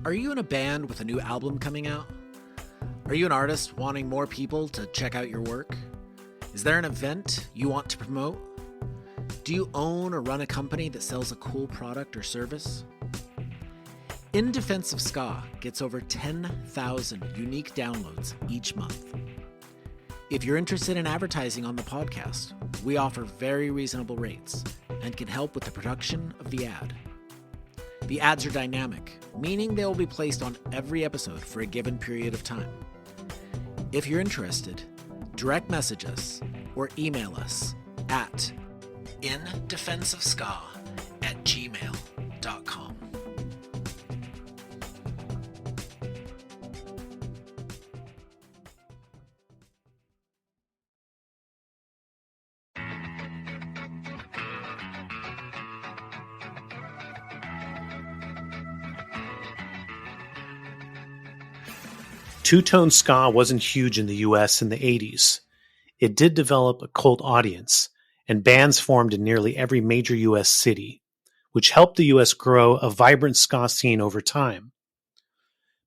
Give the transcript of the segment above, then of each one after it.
Are you in a band with a new album coming out? Are you an artist wanting more people to check out your work? Is there an event you want to promote? Do you own or run a company that sells a cool product or service? In Defense of Ska gets over 10,000 unique downloads each month. If you're interested in advertising on the podcast, we offer very reasonable rates and can help with the production of the ad. The ads are dynamic, meaning they will be placed on every episode for a given period of time. If you're interested, direct message us or email us at indefenseofska@gmail.com. Two-tone ska wasn't huge in the US in the 80s. It did develop a cult audience, and bands formed in nearly every major US city, which helped the US grow a vibrant ska scene over time.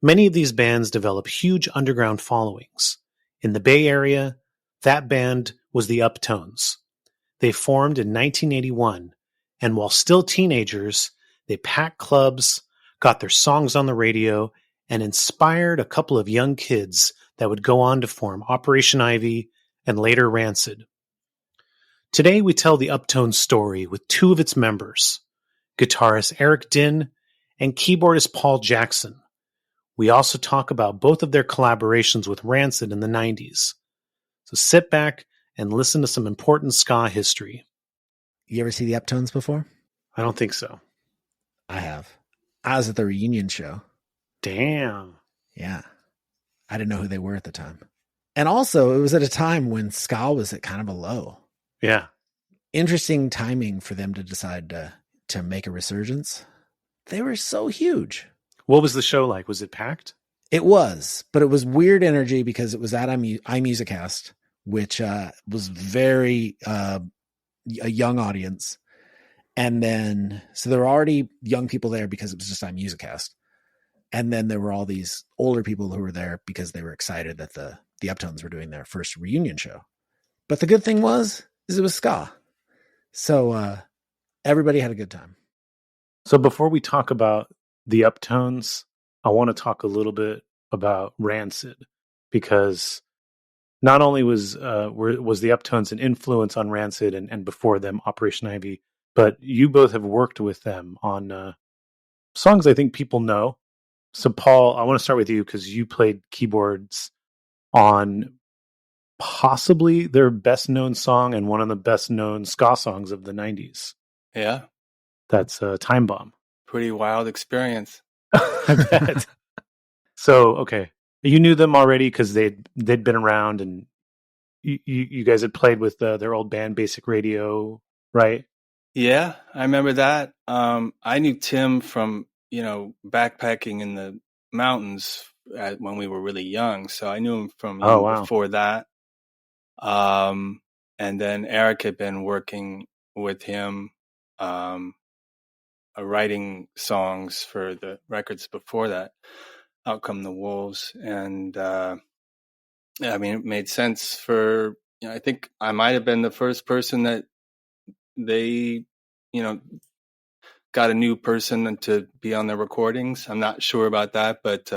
Many of these bands developed huge underground followings. In the Bay Area, that band was the Uptones. They formed in 1981, and while still teenagers, they packed clubs, got their songs on the radio, and inspired a couple of young kids that would go on to form Operation Ivy and later Rancid. Today we tell the Uptones story with two of its members, guitarist Eric Dinh and keyboardist Paul Jackson. We also talk about both of their collaborations with Rancid in the 90s. So sit back and listen to some important ska history. You ever see the Uptones before? I don't think so. I have. I was at the reunion show. Damn. Yeah. I didn't know who they were at the time. And also, it was at a time when ska was at kind of a low. Yeah. Interesting timing for them to decide to make a resurgence. They were so huge. What was the show like? Was it packed? It was, but it was weird energy because it was at iMusicast, which was very a young audience. And then, so there were already young people there because it was just iMusicast. And then there were all these older people who were there because they were excited that the Uptones were doing their first reunion show. But the good thing is it was ska. So everybody had a good time. So before we talk about the Uptones, I want to talk a little bit about Rancid, because not only was the Uptones an influence on Rancid and before them Operation Ivy, but you both have worked with them on songs I think people know. So, Paul, I want to start with you because you played keyboards on possibly their best-known song and one of the best-known ska songs of the 90s. Yeah. That's Time Bomb. Pretty wild experience. I bet. So, okay. You knew them already because they'd been around, and you guys had played with their old band, Basic Radio, right? Yeah, I remember that. I knew Tim from backpacking in the mountains when we were really young. So I knew him from before that. And then Eric had been working with him, writing songs for the records before that, Out Come the Wolves. And, it made sense for, I think I might've been the first person that they, got a new person to be on their recordings. I'm not sure about that, but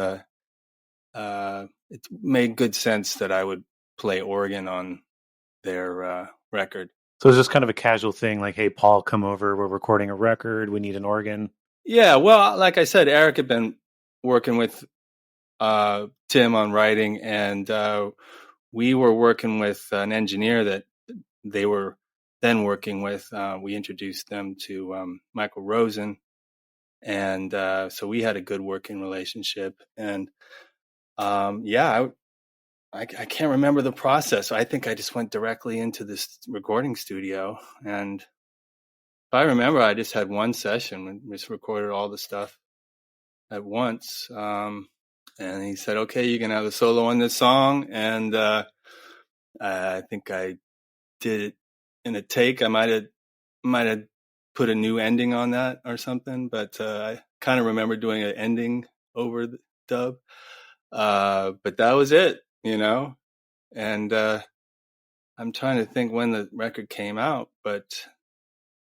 it made good sense that I would play organ on their record. So it's just kind of a casual thing, like, hey, Paul, come over. We're recording a record. We need an organ. Yeah, well, like I said, Eric had been working with Tim on writing, and we were working with an engineer that they were then working with. We introduced them to Michael Rosen, and so we had a good working relationship. And I can't remember the process. I think I just went directly into this recording studio, and if I remember, I just had one session and just recorded all the stuff at once. And he said, "Okay, you can have a solo on this song," and I think I did it in a take. I might have put a new ending on that or something, but I kind of remember doing an ending overdub. But that was it, and I'm trying to think when the record came out, but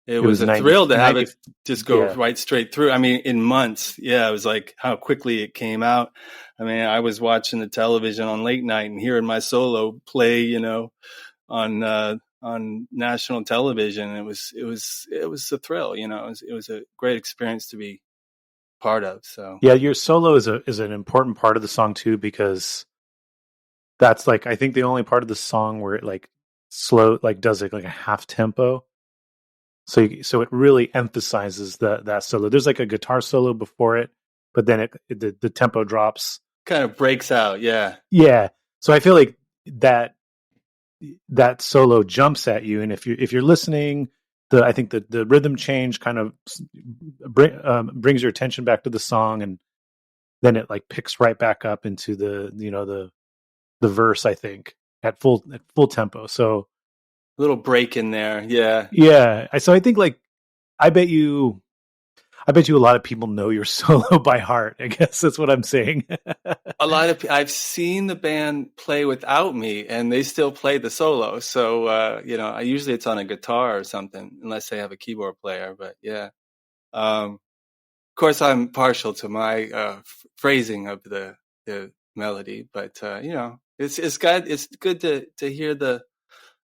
it was a thrill to have it just go right straight through. I mean, in months. Yeah, it was like how quickly it came out. I mean, I was watching the television on late night and hearing my solo play, on national television. It was a thrill, it was a great experience to be part of. So yeah, your solo is an important part of the song too, because that's like, I think the only part of the song where it like does like a half tempo. So it really emphasizes that solo. There's like a guitar solo before it, but then the tempo drops, kind of breaks out. Yeah. So I feel like that solo jumps at you, and if you're listening, I think the rhythm change kind of brings your attention back to the song, and then it like picks right back up into the verse, I think, at full tempo. So a little break in there. Yeah. So I think I bet you a lot of people know your solo by heart. I guess that's what I'm saying. I've seen the band play without me, and they still play the solo. So usually it's on a guitar or something, unless they have a keyboard player. But yeah, of course I'm partial to my phrasing of the melody. But it's good to hear the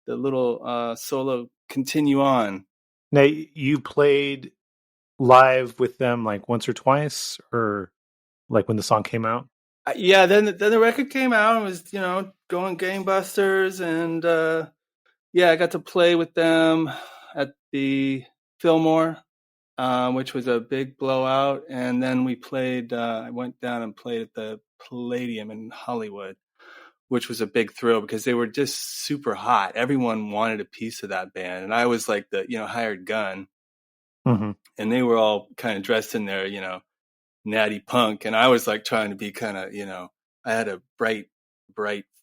little solo continue on. Now, you played live with them like once or twice, or like when the song came out? Yeah, then the record came out and was going gangbusters, and I got to play with them at the Fillmore, which was a big blowout, and then we played. I went down and played at the Palladium in Hollywood, which was a big thrill because they were just super hot. Everyone wanted a piece of that band, and I was like the hired gun, mm-hmm. and they were all kind of dressed in their natty punk, and I was like trying to be kind of I had a bright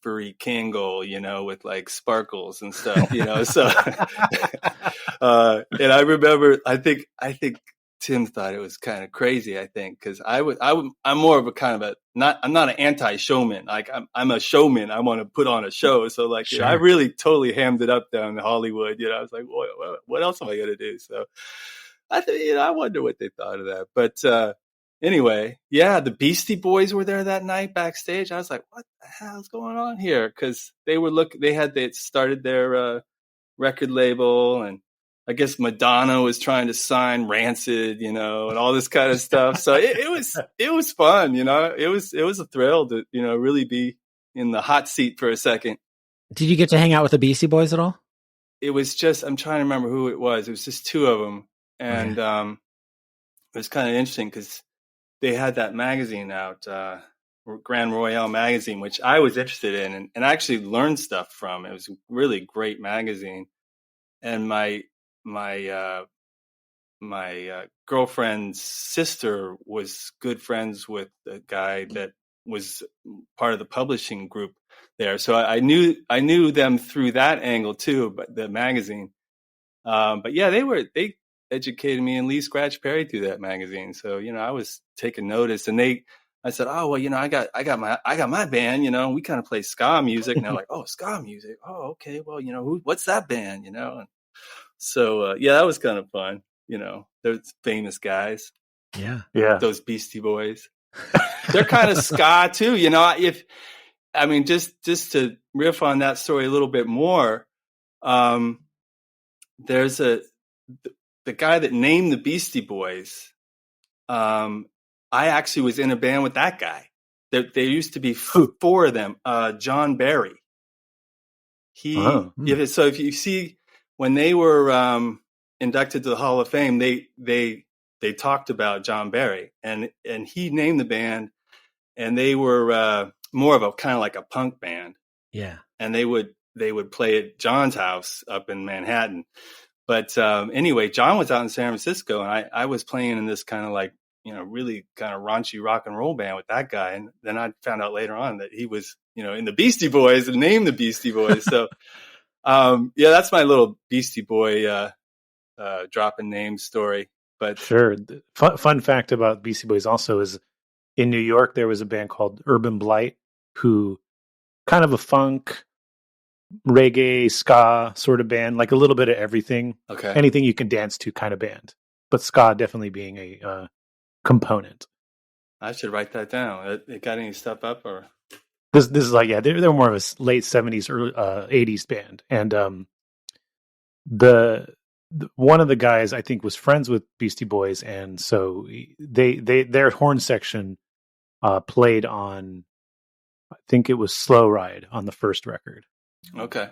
furry Kangol, with like sparkles and stuff, so and I remember I think Tim thought it was kind of crazy, I think, because I'm more of a kind of I'm not an anti-showman. Like I'm a showman. I want to put on a show. So like sure. I really totally hammed it up down in Hollywood. I was like, what else am I gonna do? So I wonder what they thought of that. But anyway, yeah, the Beastie Boys were there that night backstage. I was like, what the hell's going on here? Because they started their record label, and I guess Madonna was trying to sign Rancid, and all this kind of stuff. So it was fun, it was a thrill to, really be in the hot seat for a second. Did you get to hang out with the Beastie Boys at all? It was just, I'm trying to remember who it was. It was just two of them. And it was kind of interesting because they had that magazine out, Grand Royale magazine, which I was interested in and I actually learned stuff from. It was a really great magazine. And my girlfriend's sister was good friends with the guy that was part of the publishing group there. So I knew them through that angle too, but the magazine. But yeah, they educated me in Lee Scratch Perry through that magazine. So, I was taking notice, and I said, oh, well, I got my band, we kind of play ska music. And they're like, oh, ska music. Oh, okay. Well, what's that band, And so, that was kind of fun. They're famous guys. Yeah. Those Beastie Boys. They're kind of ska too, just to riff on that story a little bit more. There's the guy that named the Beastie Boys. I actually was in a band with that guy. There used to be four of them. John Barry. So if you see when they were inducted to the Hall of Fame, they talked about John Barry, and he named the band, and they were more of a kind of like a punk band. Yeah, and they would play at John's house up in Manhattan. But anyway, John was out in San Francisco, and I was playing in this kind of like, really kind of raunchy rock and roll band with that guy. And then I found out later on that he was, in the Beastie Boys and named the Beastie Boys. So, that's my little Beastie Boy dropping name story. But sure. Fun fact about Beastie Boys also is in New York, there was a band called Urban Blight, who kind of a funk, reggae, ska sort of band, like a little bit of everything, Okay. anything you can dance to kind of band. But ska definitely being a component. I should write that down. It got any stuff up or? This is like, yeah, they're more of a late 70s, early 80s band. And the one of the guys I think was friends with Beastie Boys, and so their horn section played on, I think it was Slow Ride on the first record. Okay.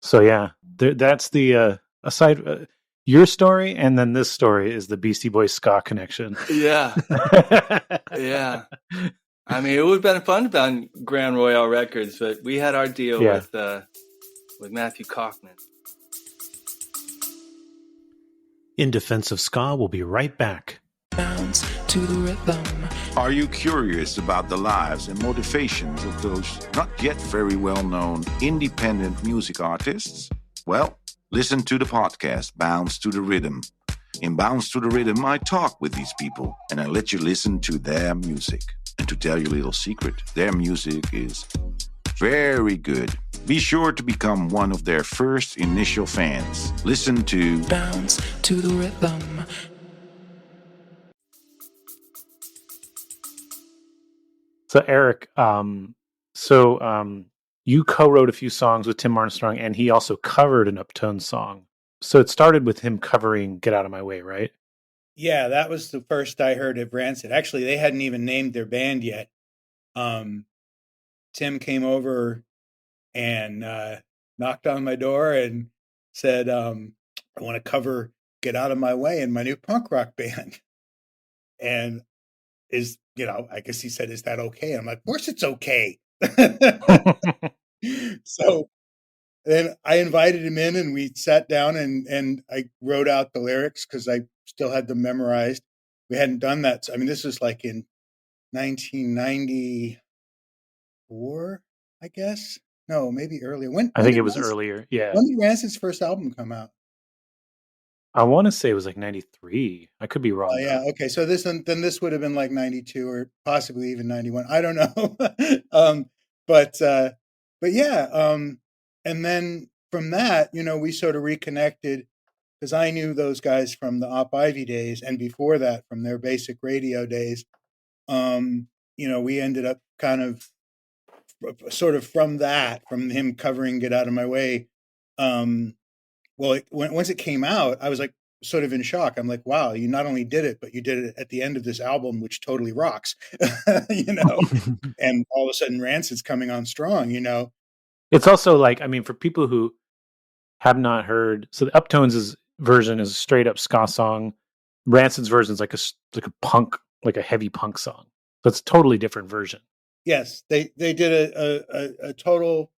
So yeah, that's the aside your story, and then this story is the Beastie Boys ska connection. Yeah. Yeah. I mean, it would have been fun to be on Grand Royale Records, but we had our deal with Matthew Kaufman. In Defense of Ska, we'll be right back. Bounce to the rhythm. Are you curious about the lives and motivations of those not yet very well-known independent music artists? Well, listen to the podcast Bounce to the Rhythm. In Bounce to the Rhythm, I talk with these people and I let you listen to their music. And to tell you a little secret, their music is very good. Be sure to become one of their first initial fans. Listen to Bounce to the Rhythm. So Eric, you co-wrote a few songs with Tim Armstrong, and he also covered an Uptones song. So it started with him covering "Get Out of My Way," right? Yeah, that was the first I heard of Rancid. Actually, they hadn't even named their band yet. Tim came over and knocked on my door and said, I want to cover "Get Out of My Way" in my new punk rock band. And I guess he said, is that okay? I'm like, of course it's okay. So then I invited him in and we sat down and I wrote out the lyrics because I still had them memorized. We hadn't done that. I mean, this was like in 1994, I guess. No, maybe earlier. I think it was earlier. Yeah. When did Rancid's first album come out? I want to say it was like 93. I could be wrong. Oh, yeah. Okay. So this would have been like 92 or possibly even 91. I don't know. But yeah. And then from that, we sort of reconnected because I knew those guys from the Op Ivy days. And before that, from their Basic Radio days. We ended up kind of sort of from him covering "Get Out of My Way." Once it came out, I was like sort of in shock. I'm like, wow, you not only did it, but you did it at the end of this album, which totally rocks, and all of a sudden Rancid's coming on strong, It's also like, I mean, for people who have not heard, so the Uptones' version is a straight up ska song. Rancid's version is like a punk, like a heavy punk song. So it's a totally different version. Yes, they did a total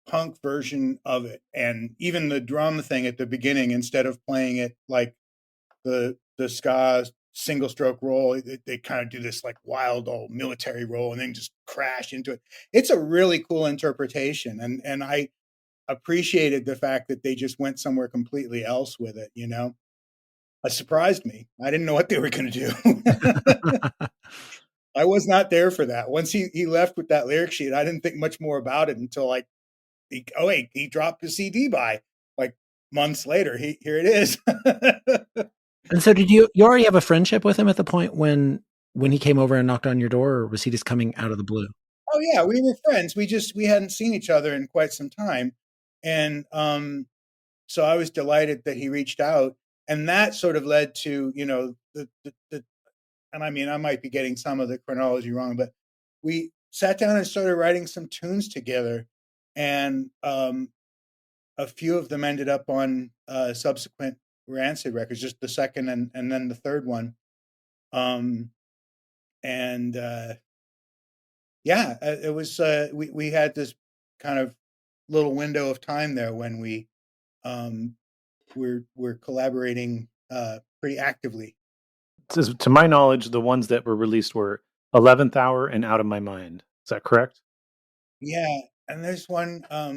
punk version of it, and even the drum thing at the beginning, instead of playing it like the ska single stroke roll, they kind of do this like wild old military roll and then just crash into it. It's a really cool interpretation, and I appreciated the fact that they just went somewhere completely else with it. It surprised me. I didn't know what they were going to do. I was not there for that. Once he left with that lyric sheet, I didn't think much more about it until like, he dropped the CD by like months later. Here it is. And so did you already have a friendship with him at the point when he came over and knocked on your door, or was he just coming out of the blue? Oh yeah, we were friends. We hadn't seen each other in quite some time. And so I was delighted that he reached out, and that sort of led to, the and I mean, I might be getting some of the chronology wrong, but we sat down and started writing some tunes together, and a few of them ended up on subsequent Rancid records, just the second and then the third one. It was we had this kind of little window of time there when we we're collaborating pretty actively. To my knowledge, the ones that were released were 11th Hour and Out of My Mind. Is that correct? Yeah, and there's one Out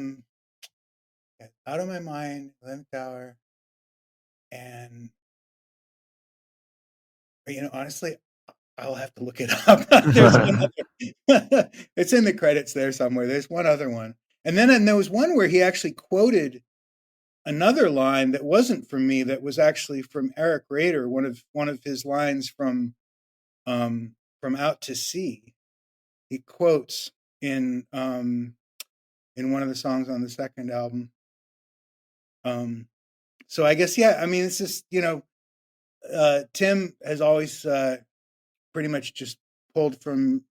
of My Mind, 11th Hour, and honestly, I'll have to look it up. There's one other, it's in the credits there somewhere. There's one other one. And then there was one where he actually quoted another line that wasn't from me, that was actually from Eric Rader, one of his lines from Out to Sea. He quotes in one of the songs on the second album. So I guess, yeah, I mean, it's just, Tim has always pretty much just pulled from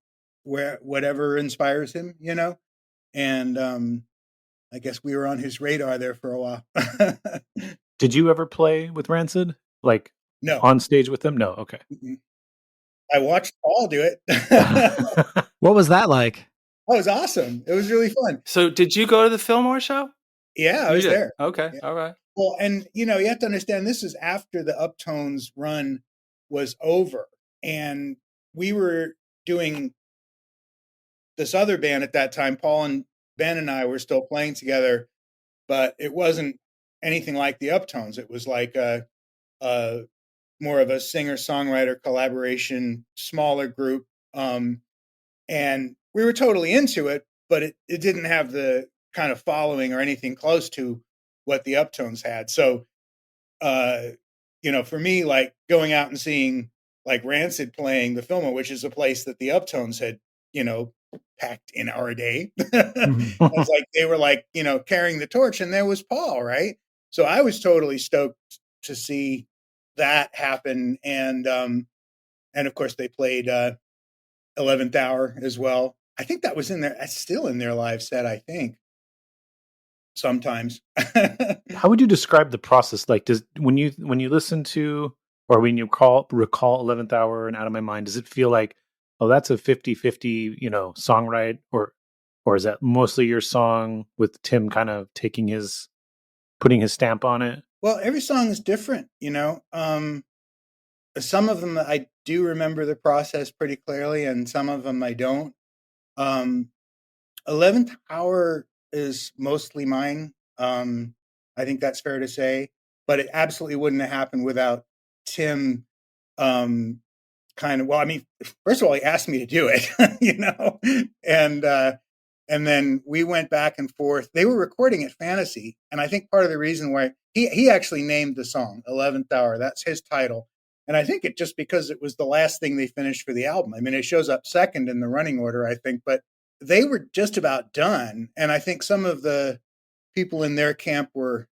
whatever inspires him, and I guess we were on his radar there for a while. Did you ever play with Rancid? Like No. on stage with them? No. Okay. I watched Paul do it. What was that like? Oh, it was awesome. It was really fun. So did you go to the Fillmore show? Yeah, I was there. Okay. Yeah. All right. Well, and you have to understand, this is after the Uptones run was over, and we were doing this other band at that time. Paul and Ben and I were still playing together, but it wasn't anything like the Uptones. It was like a more of a singer-songwriter collaboration, smaller group, and we were totally into it, but it didn't have the kind of following or anything close to what the Uptones had. So, for me, like going out and seeing like Rancid playing the Fillmore, which is a place that the Uptones had, packed in our day. It was like they were like, carrying the torch, and there was Paul, right? So I was totally stoked to see that happen, and of course they played 11th Hour as well. I think that was in there. That's still in their live set, I think. Sometimes. How would you describe the process? Like, when you listen to, or when you recall 11th Hour and Out of My Mind, does it feel like, oh, that's a 50-50, songwrite, or is that mostly your song with Tim kind of putting his stamp on it? Well, every song is different, some of them I do remember the process pretty clearly, and some of them I don't. 11th Hour is mostly mine. I think that's fair to say, but it absolutely wouldn't have happened without Tim. First of all, he asked me to do it, and then we went back and forth. They were recording at Fantasy, and I think part of the reason why he actually named the song 11th Hour, that's his title. And I think it just because it was the last thing they finished for the album. I mean, it shows up second in the running order, I think, but they were just about done. And I think some of the people in their camp were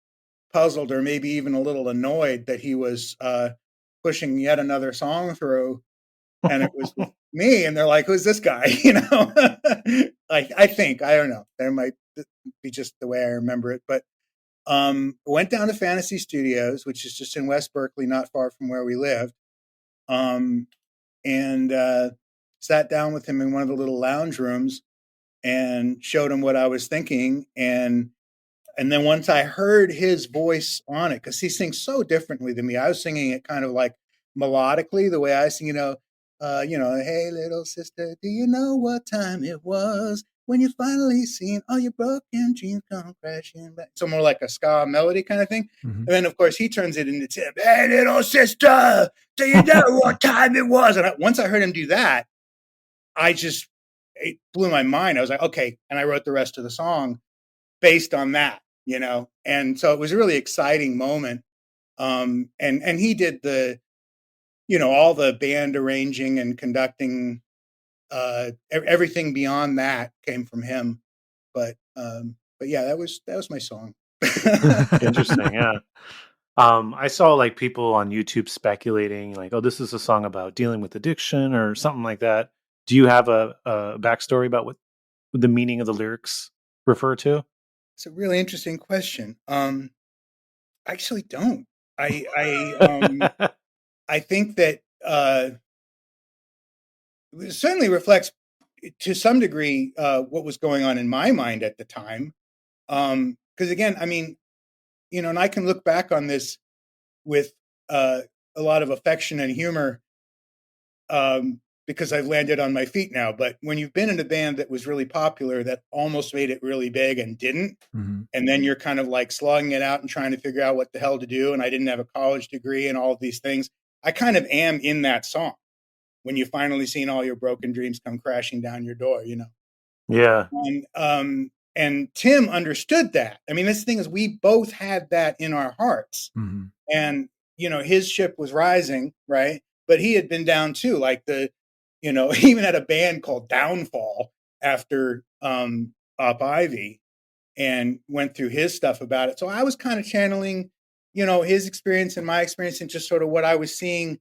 puzzled, or maybe even a little annoyed that he was pushing yet another song through. And it was me, and they're like, "Who's this guy?" Like, I don't know. There might be just the way I remember it, but went down to Fantasy Studios, which is just in West Berkeley, not far from where we lived, and sat down with him in one of the little lounge rooms and showed him what I was thinking, and then once I heard his voice on it, because he sings so differently than me, I was singing it kind of like melodically, the way I sing, hey little sister, do you know what time it was when you finally seen all your broken dreams come crashing back? So more like a ska melody kind of thing. Mm-hmm. And then of course he turns it into Tim. Hey little sister, do you know what time it was? And once I heard him do that, it blew my mind. I was like, okay. And I wrote the rest of the song based on that, and so it was a really exciting moment. And he did the, all the band arranging and conducting, everything beyond that came from him. But yeah, that was my song. Interesting. Yeah. I saw like people on YouTube speculating like, oh, this is a song about dealing with addiction or something like that. Do you have a backstory about what the meaning of the lyrics refer to? It's a really interesting question. I actually don't. I think that it certainly reflects to some degree what was going on in my mind at the time. Because again, I mean, and I can look back on this with a lot of affection and humor because I've landed on my feet now. But when you've been in a band that was really popular, that almost made it really big and didn't, mm-hmm. and then you're kind of like slugging it out and trying to figure out what the hell to do. And I didn't have a college degree and all of these things. I kind of am in that song. when you finally seen all your broken dreams come crashing down your door, Yeah. And Tim understood that. I mean, this thing is, we both had that in our hearts. Mm-hmm. And, his ship was rising, right? But he had been down too. Like he even had a band called Downfall after Up Ivy, and went through his stuff about it. So I was kind of channeling, his experience and my experience, and just sort of what I was seeing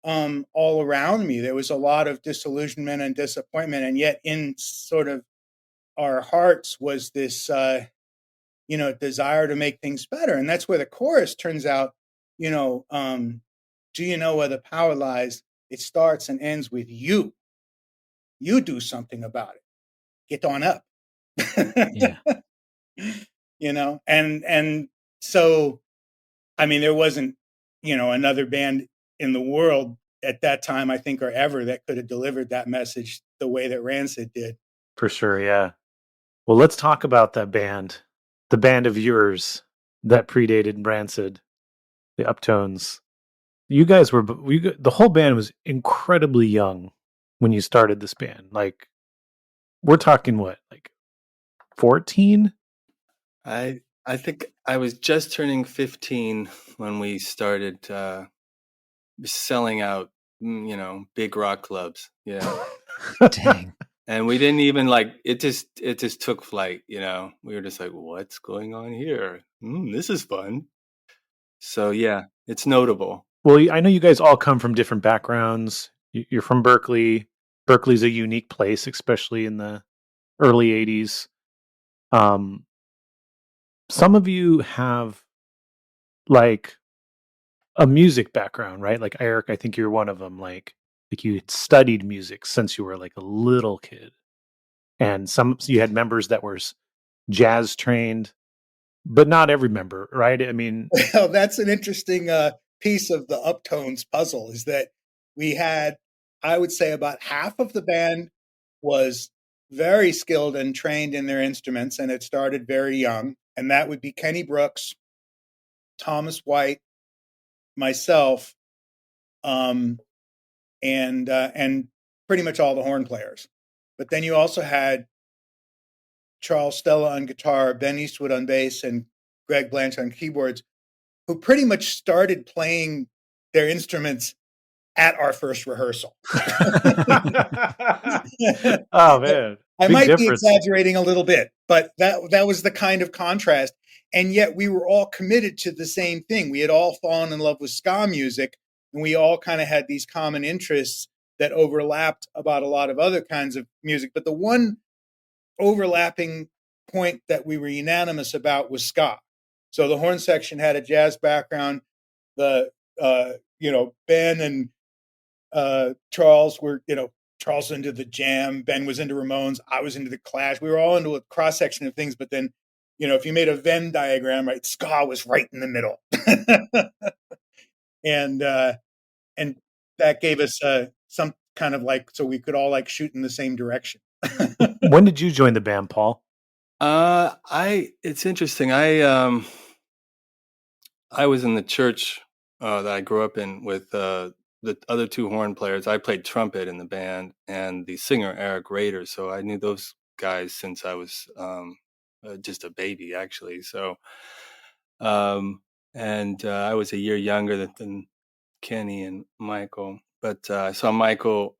all around me. There was a lot of disillusionment and disappointment, and yet in sort of our hearts was this desire to make things better. And that's where the chorus turns out, do you know where the power lies? It starts and ends with you. You do something about it. Get on up. Yeah. And so, I mean, there wasn't, another band in the world at that time, I think, or ever, that could have delivered that message the way that Rancid did. For sure, yeah. Well, let's talk about that band, the band of yours that predated Rancid, the Uptones. You guys the whole band was incredibly young when you started this band. Like, we're talking what, like 14? I think I was just turning 15 when we started selling out, big rock clubs. Yeah. Dang. And we didn't even it just took flight, We were just like, what's going on here? This is fun. So yeah, it's notable. Well, I know you guys all come from different backgrounds. You're from Berkeley. Berkeley's a unique place, especially in the early 80s. Some of you have like a music background, right? Like Eric, I think you're one of them. Like you had studied music since you were like a little kid. And you had members that were jazz trained, but not every member, right? I mean, well, that's an interesting piece of the Uptones puzzle, is that we had, I would say, about half of the band was very skilled and trained in their instruments, and it started very young. And that would be Kenny Brooks, Thomas White, myself, and pretty much all the horn players. But then you also had Charles Stella on guitar, Ben Eastwood on bass, and Greg Blanche on keyboards, who pretty much started playing their instruments at our first rehearsal. Oh man, I might be exaggerating a little bit, but that was the kind of contrast. And yet we were all committed to the same thing. We had all fallen in love with ska music, and we all kind of had these common interests that overlapped about a lot of other kinds of music. But the one overlapping point that we were unanimous about was ska. So the horn section had a jazz background. The Ben and Charles were, Charles was into the Jam, Ben was into Ramones, I was into the Clash. We were all into a cross section of things, but then, if you made a Venn diagram, right, ska was right in the middle. and that gave us some kind of so we could all shoot in the same direction. When did you join the band, Paul? It's interesting. I was in the church that I grew up in with the other two horn players. I played trumpet in the band, and the singer Eric Rader. So I knew those guys since I was just a baby, actually. So, and I was a year younger than Kenny and Michael. But I saw Michael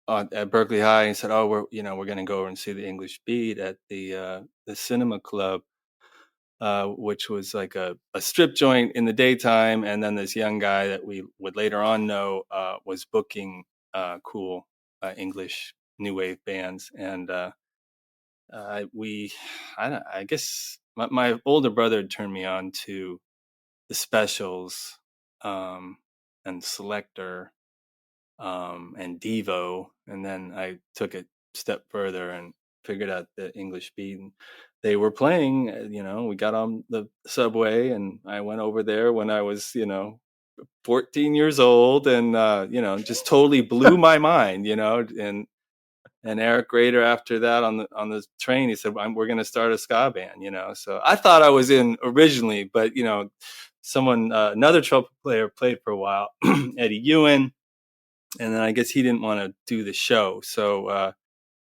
at Berkeley High, and said, "Oh, we're going to go over and see the English Beat at the Cinema Club." Which was like a strip joint in the daytime, and then this young guy that we would later on know was booking cool English new wave bands, and I guess my older brother had turned me on to the Specials and Selector and Devo, and then I took it a step further and figured out the English Beat. And they were playing, we got on the subway, and I went over there when I was, 14 years old, and, just totally blew my mind, and Eric Rader, after that on the train, he said, we're going to start a ska band, so I thought I was in originally, but, someone, another trumpet player played for a while, Eddie Ewan, and then I guess he didn't want to do the show. So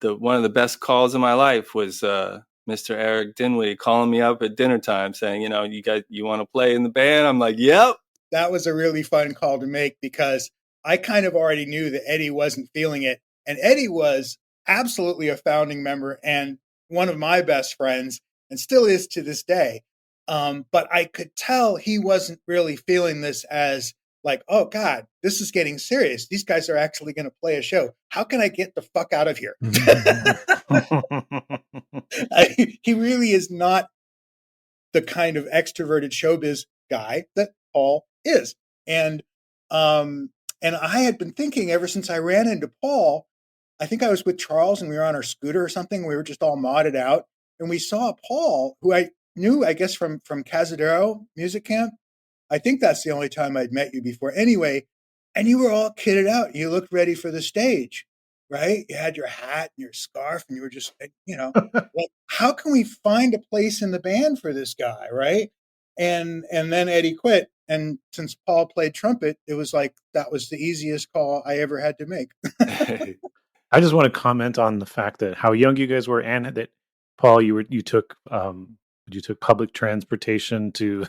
one of the best calls of my life was Mr. Eric Dinwiddie calling me up at dinner time saying, you want to play in the band? I'm like, yep. That was a really fun call to make because I kind of already knew that Eddie wasn't feeling it. And Eddie was absolutely a founding member and one of my best friends and still is to this day. But I could tell he wasn't really feeling this as like, oh God, this is getting serious. These guys are actually going to play a show. How can I get the fuck out of here? He really is not the kind of extroverted showbiz guy that Paul is. And I had been thinking ever since I ran into Paul, I think I was with Charles and we were on our scooter or something. We were just all modded out. And we saw Paul, who I knew, I guess, from Cazadero Music Camp. I think that's the only time I'd met you before. Anyway, and you were all kitted out. You looked ready for the stage, right? You had your hat and your scarf and you were just, like, how can we find a place in the band for this guy, right? And then Eddie quit. And since Paul played trumpet, it was like, that was the easiest call I ever had to make. I just want to comment on the fact that how young you guys were and that Paul, you took public transportation to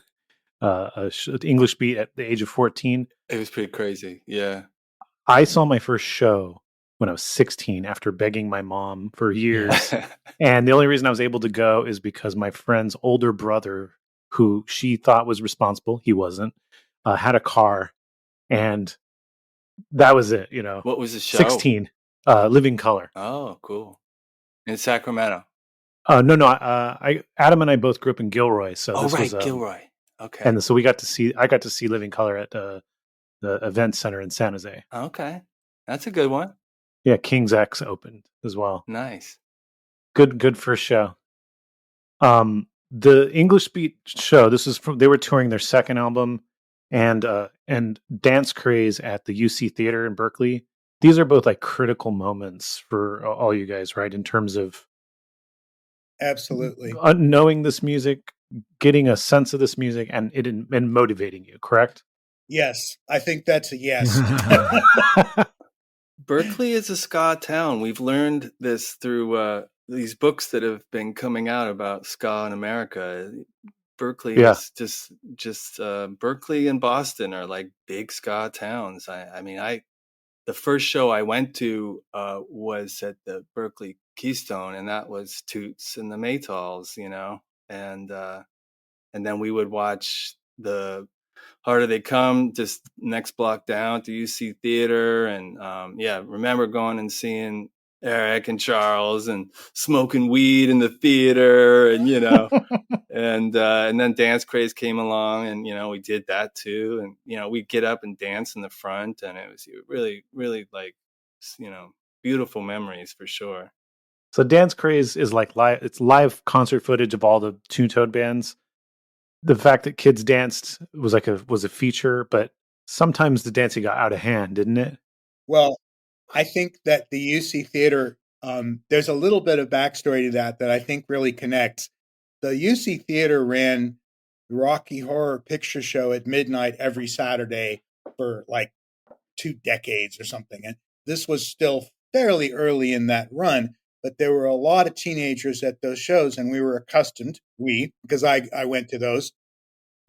English Beat at the age of 14. It was pretty crazy. Yeah. I saw my first show when I was 16 after begging my mom for years. And the only reason I was able to go is because my friend's older brother, who she thought was responsible, he wasn't, had a car. And that was it, What was the show? 16, Living Color. Oh, cool. In Sacramento. No. Adam and I both grew up in Gilroy. So this was Gilroy. Okay. And so I got to see Living Color at the event center in San Jose. Okay. That's a good one. Yeah, King's X opened as well. Nice. Good first show. The English Beat show, they were touring their second album and Dance Craze at the UC Theater in Berkeley. These are both like critical moments for all you guys, right? In terms of absolutely knowing this music, getting a sense of this music and motivating you, correct? Yes, I think that's a yes. Berkeley is a ska town. We've learned this through these books that have been coming out about ska in America. Berkeley is just Berkeley and Boston are like big ska towns. The first show I went to was at the Berkeley Keystone, and that was Toots and the Maytals, and then we would watch the Harder They Come just next block down to UC Theater, and remember going and seeing Eric and Charles and smoking weed in the theater, and and then Dance Craze came along, and we did that too, and we'd get up and dance in the front, and it was really, really like beautiful memories for sure. So Dance Craze is like live concert footage of all the two-tone bands. The fact that kids danced was a feature, but sometimes the dancing got out of hand, didn't it? Well, I think that the UC Theater, there's a little bit of backstory to that I think really connects. The UC Theater ran the Rocky Horror Picture Show at midnight every Saturday for like 2 decades or something. And this was still fairly early in that run, but there were a lot of teenagers at those shows, and we were accustomed, because I went to those,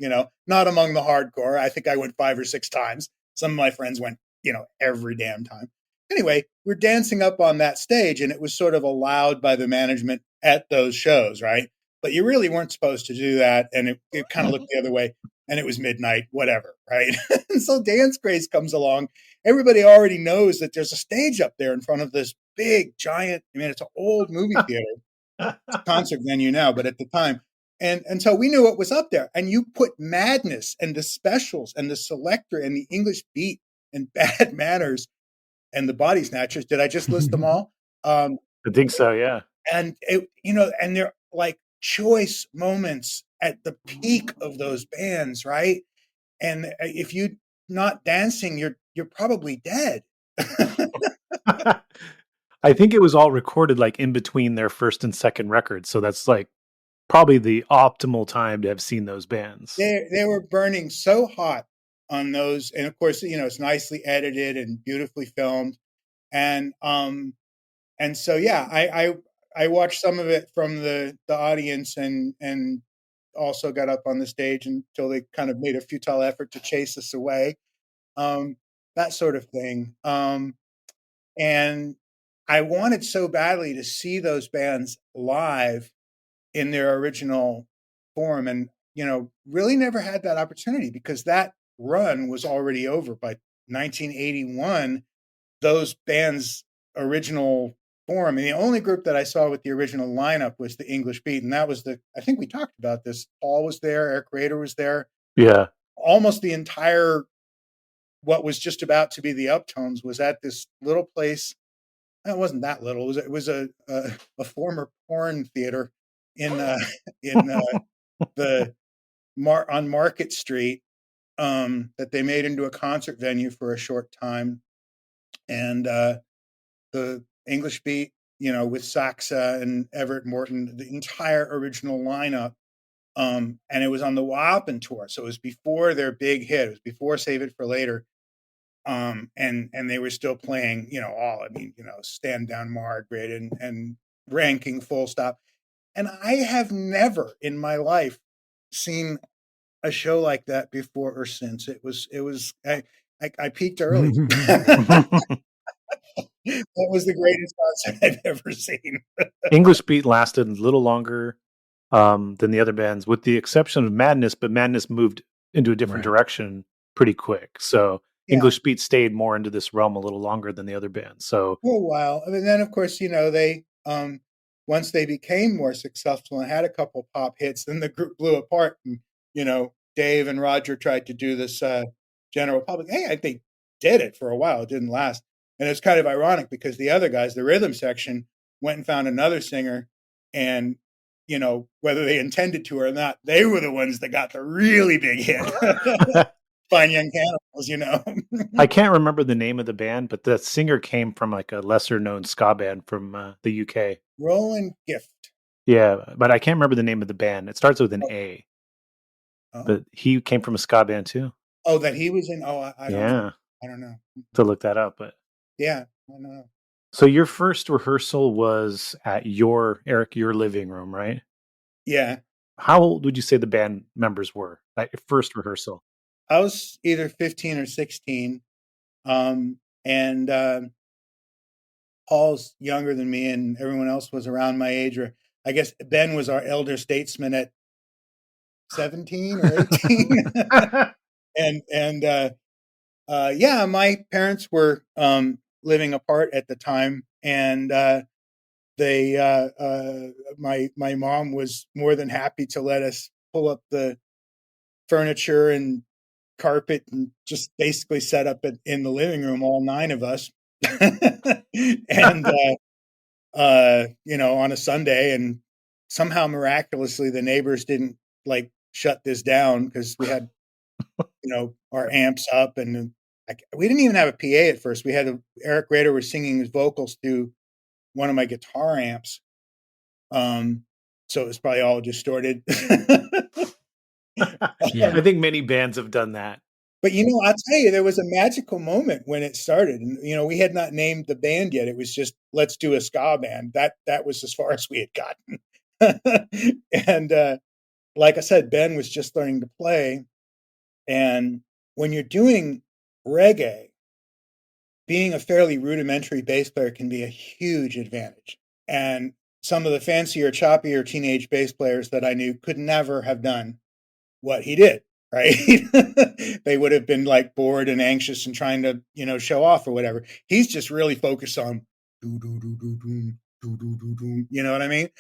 not among the hardcore. I think I went 5 or 6 times. Some of my friends went, every damn time. Anyway, we're dancing up on that stage, and it was sort of allowed by the management at those shows, right? But you really weren't supposed to do that, and it kind of looked the other way, and it was midnight, whatever, right? And so Dance Craze comes along. Everybody already knows that there's a stage up there in front of this big, giant, it's an old movie theater. It's a concert venue now, but at the time. And so we knew what was up there. And you put Madness and the Specials and the Selector and the English Beat and Bad Manners and the Body Snatchers. Did I just list them all? I think so, yeah. And and they're like choice moments at the peak of those bands, right? And if you're not dancing, you're probably dead. I think it was all recorded like in between their first and second records, so that's like probably the optimal time to have seen those bands. They were burning so hot on those, and of course, it's nicely edited and beautifully filmed, and so yeah, I watched some of it from the audience, and also got up on the stage until they kind of made a futile effort to chase us away, that sort of thing. And I wanted so badly to see those bands live in their original form, and really never had that opportunity because that run was already over by 1981. Those bands' original form, and the only group that I saw with the original lineup was the English Beat, and that was I think we talked about this. Paul was there, Eric Rader was there. Yeah. Almost the entire, what was just about to be the Uptones, was at this little place. It wasn't that little. It was a former porn theater in the on Market Street, that they made into a concert venue for a short time, and the English Beat, with Saxa and Everett Morton, the entire original lineup, and it was on the Wildpen tour, so it was before their big hit. It was before Save It for Later. And they were still playing, Stand Down Margaret and Ranking Full Stop. And I have never in my life seen a show like that before or since. It was I peaked early. That was the greatest concert I've ever seen. English Beat lasted a little longer than the other bands, with the exception of Madness, but Madness moved into a different direction pretty quick. So Yeah. English Beat stayed more into this realm a little longer than the other bands. So for a while. And then, of course, they once they became more successful and had a couple pop hits, then the group blew apart. And Dave and Roger tried to do this general public. Hey, I think did it for a while. It didn't last, and it's kind of ironic because the other guys, the rhythm section, went and found another singer, and whether they intended to or not, they were the ones that got the really big hit. Fine Young Cannibals, I can't remember the name of the band, but the singer came from like a lesser known ska band from the UK. Roland Gift. Yeah, but I can't remember the name of the band. It starts with an A. Oh. But he came from a ska band too. Oh, that he was in. Oh, I don't know. I don't know. To look that up, but yeah, I don't know. So your first rehearsal was at your living room, right? Yeah. How old would you say the band members were at your first rehearsal? I was either 15 or 16. And Paul's younger than me, and everyone else was around my age, or I guess Ben was our elder statesman at 17 or 18. Yeah, my parents were living apart at the time, and my mom was more than happy to let us pull up the furniture and carpet and just basically set up in the living room, all 9 of us. And on a Sunday, and somehow miraculously the neighbors didn't shut this down because we had our amps up, and we didn't even have a PA at first. We had Eric Rader was singing his vocals through one of my guitar amps, so it was probably all distorted. Yeah, I think many bands have done that. But I'll tell you, there was a magical moment when it started, and we had not named the band yet. It was just, let's do a ska band. That was as far as we had gotten. And like I said, Ben was just learning to play, and when you're doing reggae, being a fairly rudimentary bass player can be a huge advantage. And some of the fancier, choppier teenage bass players that I knew could never have done what he did, right? They would have been bored and anxious and trying to, show off or whatever. He's just really focused on do do do do do do do do do. You know what I mean?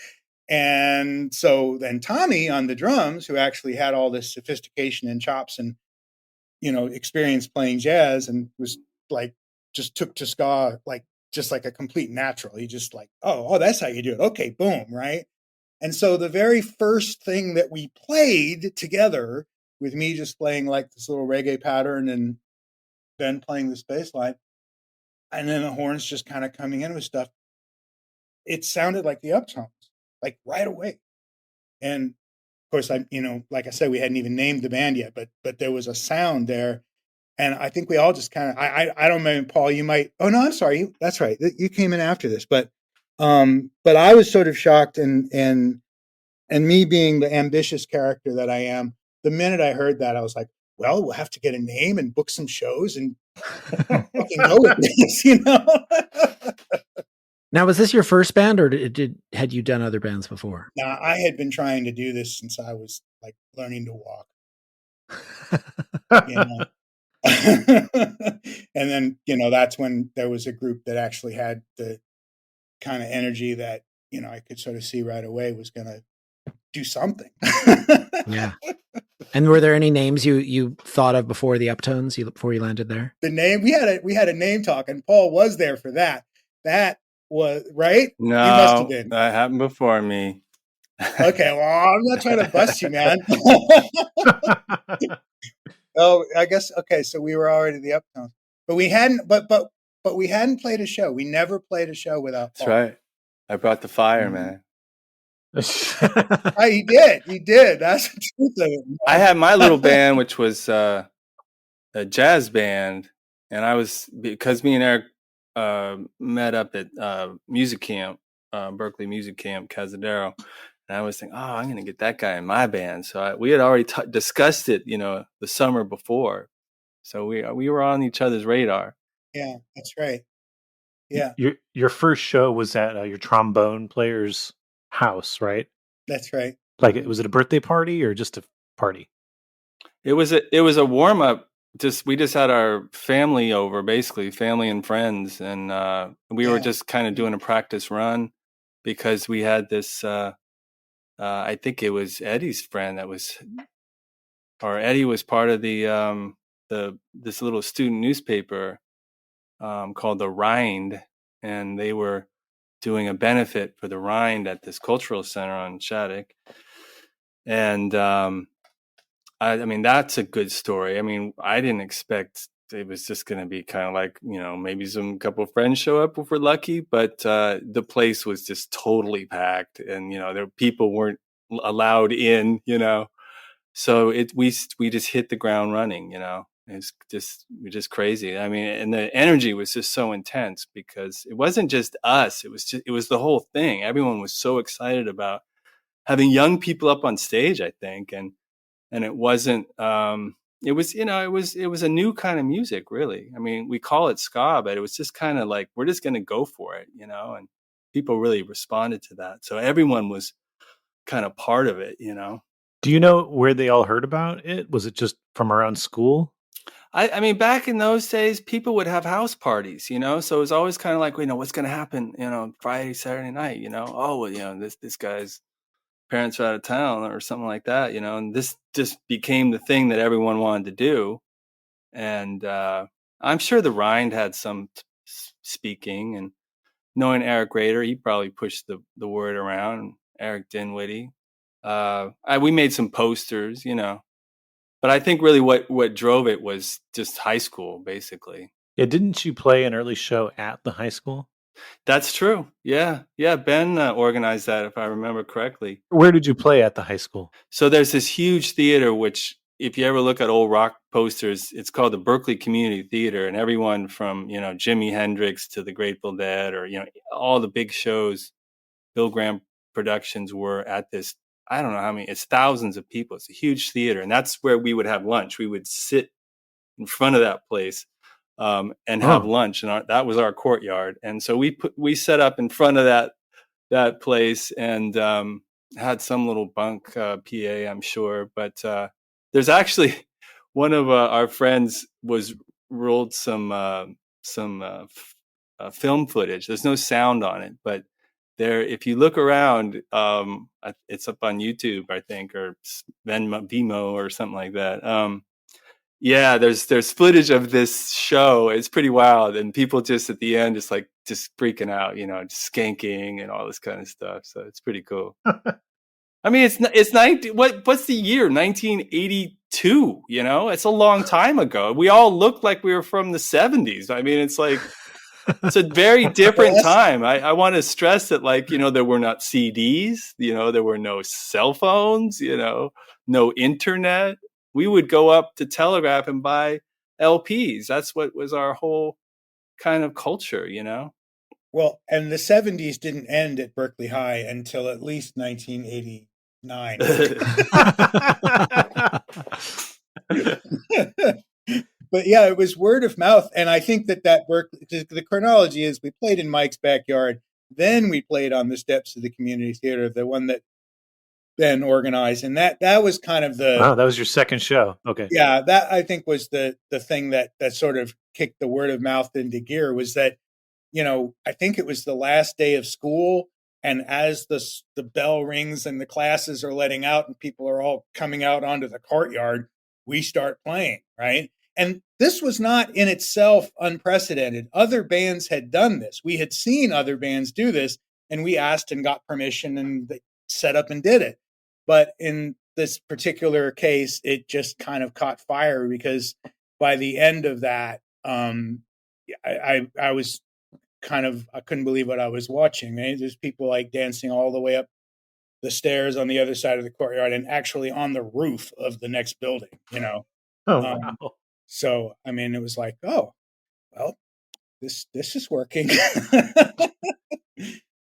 And so then Tommy on the drums, who actually had all this sophistication and chops and experience playing jazz, and was just took to ska just like a complete natural. He just oh, that's how you do it. Okay, boom, right? And so the very first thing that we played together, with me just playing this little reggae pattern and Ben playing this bass line, and then the horns just kind of coming in with stuff, it sounded like the Uptones, right away. And of course, like I said, we hadn't even named the band yet, but there was a sound there And I think we all just kind of, I don't remember, Paul, you might, oh no, I'm sorry. That's right. You came in after this, but I was sort of shocked, and me being the ambitious character that I am, the minute I heard that, I was like, well, we'll have to get a name and book some shows and fucking go with this, you know? Now, was this your first band, or had you done other bands before? Now, I had been trying to do this since I was like learning to walk. You know? And then, that's when there was a group that actually had the kind of energy that, I could sort of see right away was going to do something. Yeah. And were there any names you thought of before the Uptones, before you landed there? The name, we had a name talk, and Paul was there for that. That was right. No, you must have been. That happened before me. Okay, well, I'm not trying to bust you, man. Oh, I guess okay. So we were already the Uptones, but we hadn't. But we hadn't played a show. We never played a show without Paul. That's right. I brought the fire, man. He did. That's the truth of it, man. I had my little band, which was a jazz band, and I was, because me and Eric met up at music camp, Berkeley music camp, Cazadero, and I was thinking, oh, I'm going to get that guy in my band. So we had already discussed it, the summer before, so we were on each other's radar. Yeah, that's right. Yeah, your first show was at your trombone player's house, right? That's right. Like, was it a birthday party or just a party? It was a warm up. We just had our family over, basically family and friends, and we were just kind of doing a practice run because we had this. I think it was Eddie's friend Eddie was part of this little student newspaper called the Rind, and they were doing a benefit for the Rind at this cultural center on Shattuck. And I mean, that's a good story. I mean, I didn't expect it was just going to be kind of like, maybe some couple of friends show up if we're lucky, but the place was just totally packed, and people weren't allowed in, so we just hit the ground running. It's just crazy. I mean, and the energy was just so intense because it wasn't just us. It was the whole thing. Everyone was so excited about having young people up on stage, I think. And it wasn't, it was a new kind of music, really. I mean, we call it ska, but it was just kind of like, we're just going to go for it, and people really responded to that. So everyone was kind of part of it, Do you know where they all heard about it? Was it just from around school? I mean, back in those days, people would have house parties, so it was always kind of like, what's going to happen, Friday, Saturday night, oh, well, this guy's parents are out of town or something like that, and this just became the thing that everyone wanted to do. And I'm sure the Rind had some speaking, and knowing Eric Rader, he probably pushed the word around. Eric Dinwiddie. We made some posters, but I think really what drove it was just high school, basically. Yeah, didn't you play an early show at the high school? That's true. Yeah. Ben organized that, if I remember correctly. Where did you play at the high school? So there's this huge theater, which if you ever look at old rock posters, it's called the Berkeley Community Theater, and everyone from, Jimi Hendrix to the Grateful Dead, or, all the big shows, Bill Graham Productions were at this. I don't know how many, it's thousands of people. It's a huge theater. And that's where we would have lunch. We would sit in front of that place and have lunch. And that was our courtyard. And so we set up in front of that place and had some little bunk PA, I'm sure. But there's actually one of our friends rolled some film footage. There's no sound on it, but if you look around, it's up on YouTube, I think, or Vimeo or something like that. Yeah, there's footage of this show. It's pretty wild, and people just at the end just freaking out, just skanking and all this kind of stuff. So it's pretty cool. I mean, what's the year? 1982. It's a long time ago. We all looked like we were from the 70s. I mean, it's like. It's a very different time. I want to stress that, there were not CDs, there were no cell phones, no internet. We would go up to Telegraph and buy LPs. That's what was our whole kind of culture, Well, and the 70s didn't end at Berkeley High until at least 1989. But yeah, it was word of mouth. And I think that Berkeley, the chronology is we played in Mike's backyard. Then we played on the steps of the community theater, the one that Ben organized. And that was kind of that was your second show. Okay. Yeah, that I think was the thing that sort of kicked the word of mouth into gear, was that, I think it was the last day of school. And as the bell rings and the classes are letting out and people are all coming out onto the courtyard, we start playing, right? And this was not in itself unprecedented. Other bands had done this. We had seen other bands do this, and we asked and got permission and they set up and did it. But in this particular case, it just kind of caught fire, because by the end of that, I was I couldn't believe what I was watching. Right? There's people like dancing all the way up the stairs on the other side of the courtyard and actually on the roof of the next building, Oh, wow. So, I mean, it was like, oh, well, this is working.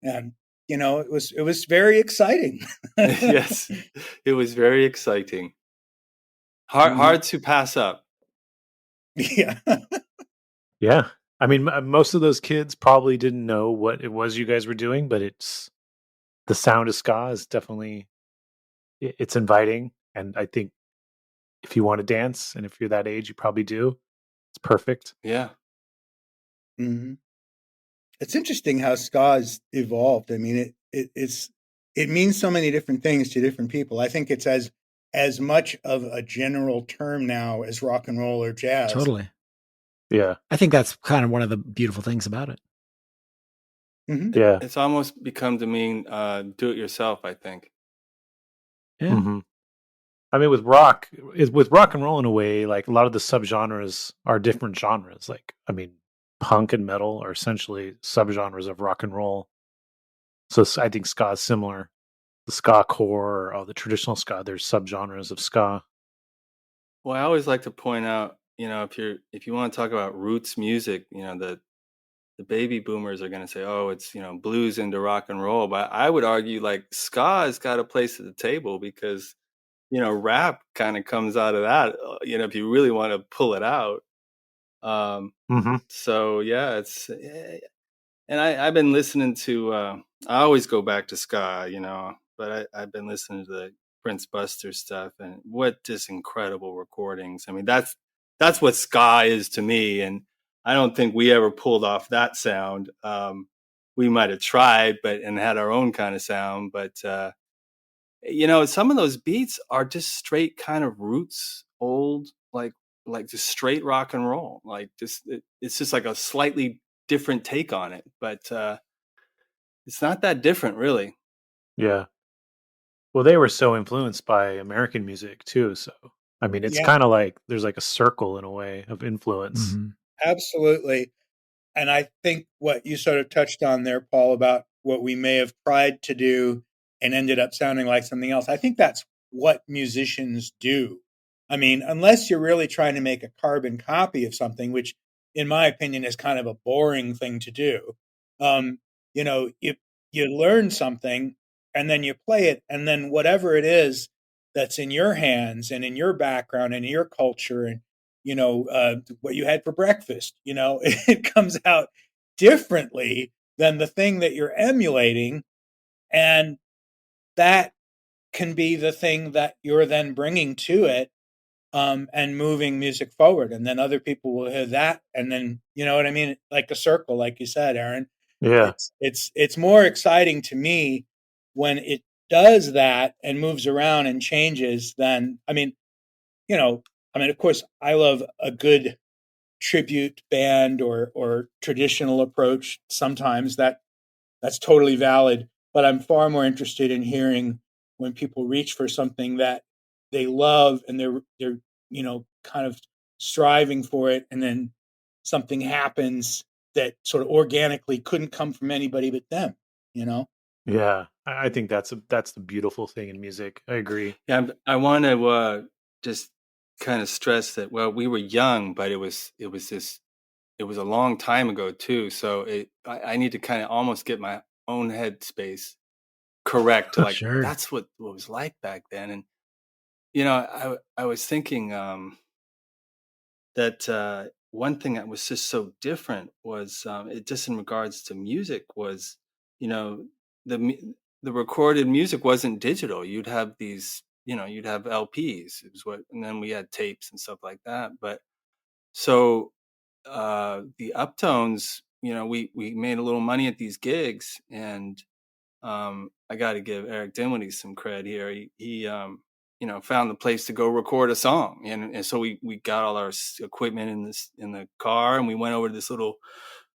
And, it was very exciting. Yes, it was very exciting. Hard to pass up. Yeah. Yeah. I mean, most of those kids probably didn't know what it was you guys were doing, but the sound of ska is definitely, it's inviting. And I think if you want to dance, and if you're that age, you probably do. It's perfect. Yeah. Mm-hmm. It's interesting how ska's evolved. I mean, it means so many different things to different people. I think it's as much of a general term now as rock and roll or jazz. Totally. Yeah. I think that's kind of one of the beautiful things about it. Mm-hmm. Yeah. It's almost become to mean do it yourself, I think. Yeah. Mm-hmm. I mean, with rock and roll in a way, like a lot of the subgenres are different genres. Like, I mean, punk and metal are essentially subgenres of rock and roll. So I think ska is similar. The ska core, or the traditional ska, there's subgenres of ska. Well, I always like to point out, if you want to talk about roots music, the baby boomers are going to say, oh, it's, blues into rock and roll. But I would argue like ska has got a place at the table, because, rap kind of comes out of that, if you really want to pull it out. So yeah, and I've been listening to, I always go back to ska, but I've been listening to the Prince Buster stuff, and what just incredible recordings. I mean, that's what ska is to me. And I don't think we ever pulled off that sound. We might have tried, and had our own kind of sound, but, some of those beats are just straight kind of roots, old, like just straight rock and roll. Like it's just like a slightly different take on it, but it's not that different, really. Yeah. Well, they were so influenced by American music too. So, I mean, it's kind of like there's like a circle in a way of influence. Mm-hmm. Absolutely. And I think what you sort of touched on there, Paul, about what we may have tried to do and ended up sounding like something else, I think that's what musicians do. I mean, unless you're really trying to make a carbon copy of something, which in my opinion is kind of a boring thing to do. If you learn something and then you play it, and then whatever it is that's in your hands and in your background and in your culture, and what you had for breakfast, it comes out differently than the thing that you're emulating. And that can be the thing that you're then bringing to it, and moving music forward. And then other people will hear that. And then, you know what I mean? Like a circle, like you said, Aaron. Yeah. It's more exciting to me when it does that and moves around and changes than, of course, I love a good tribute band or traditional approach. Sometimes that's totally valid, but I'm far more interested in hearing when people reach for something that they love and they're kind of striving for it, and then something happens that sort of organically couldn't come from anybody but them. Yeah, I think that's the beautiful thing in music. I agree. Yeah, I want to just kind of stress that, well, we were young, but it was a long time ago too. So I need to kind of almost get my own headspace correct to like, Sure. that's what it was like back then. And, you know, I was thinking, that one thing that was just so different was it just in regards to music was, you know, the recorded music wasn't digital. You'd have these, you know, you'd have LPs. It was what, and then we had tapes and stuff like that. But so the Uptones, you know, we made a little money at these gigs, and I got to give Eric Dinwiddie some credit here. He you know, found the place to go record a song, and so we got all our equipment in the car, and we went over to this little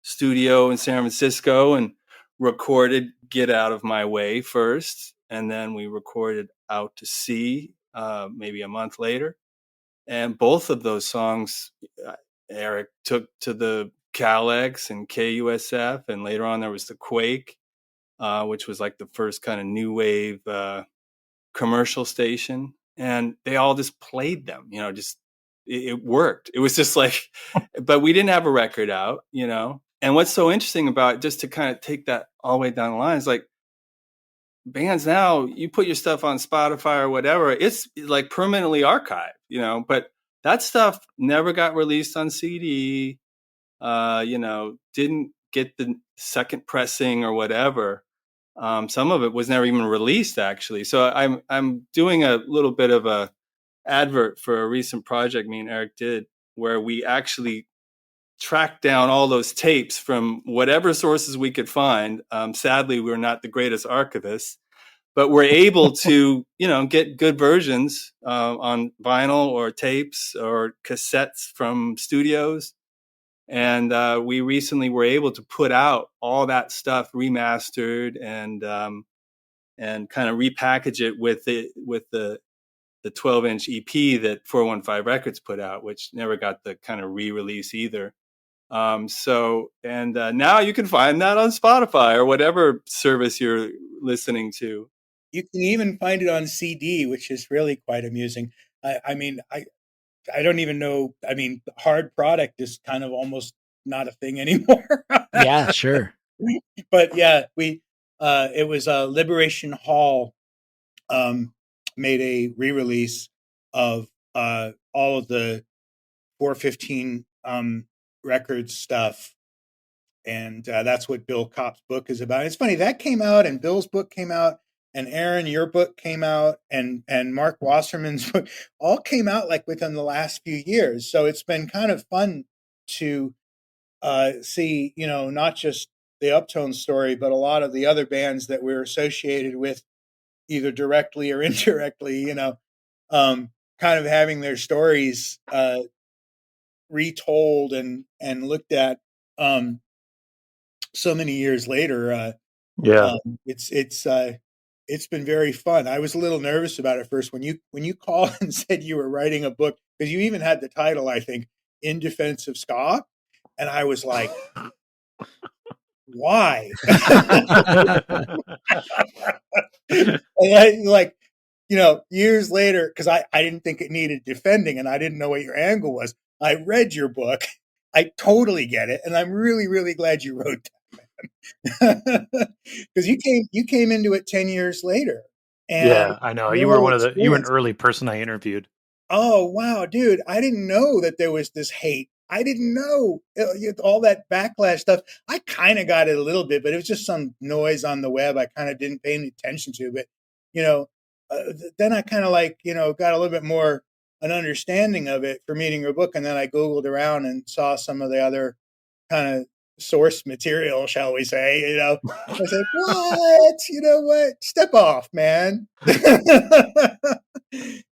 studio in San Francisco and recorded "Get Out of My Way" first, and then we recorded "Out to Sea" maybe a month later, and both of those songs Eric took to the CalX and KUSF, and later on there was the Quake, which was like the first kind of new wave commercial station, and they all just played them, you know, just it worked. It was just like, but we didn't have a record out, you know. And what's so interesting about it, just to kind of take that all the way down the line, is like bands now, you put your stuff on Spotify or whatever, it's like permanently archived, you know, but that stuff never got released on CD, you know, didn't get the second pressing or whatever. Some of it was never even released, actually. So I'm doing a little bit of a advert for a recent project me and Eric did, where we actually tracked down all those tapes from whatever sources we could find. Sadly, we're not the greatest archivists, but we're able to, you know, get good versions on vinyl or tapes or cassettes from studios. And we recently were able to put out all that stuff remastered and kind of repackage it with the 12-inch EP that 415 Records put out, which never got the kind of re-release either. So now you can find that on Spotify or whatever service you're listening to. You can even find it on CD, which is really quite amusing. I mean, I don't even know. I mean, hard product is kind of almost not a thing anymore. Yeah, sure. But yeah, it was Liberation Hall made a re-release of all of the 415 records stuff, and that's what Bill Kopp's book is about. It's funny that came out, and Bill's book came out, and Aaron, your book came out, and Mark Wasserman's book all came out like within the last few years. So it's been kind of fun to see, you know, not just the Uptones story, but a lot of the other bands that we're associated with, either directly or indirectly, you know, kind of having their stories retold and looked at so many years later. It's been very fun. I was a little nervous about it first when you called and said you were writing a book, because you even had the title, I think, In Defense of Ska, and I was like, why? And I, like, you know, years later, because I didn't think it needed defending, and I didn't know what your angle was. I read your book. I totally get it, and I'm really, really glad you wrote that, because you came into it 10 years later. And yeah, I know. You were you were an early person I interviewed. Oh, wow, dude. I didn't know that there was this hate. I didn't know all that backlash stuff. I kind of got it a little bit, but it was just some noise on the web I kind of didn't pay any attention to. But, you know, then I kind of like, you know, got a little bit more an understanding of it for reading your book. And then I Googled around and saw some of the other kind of source material, shall we say, you know. I said, what? You know what? Step off, man.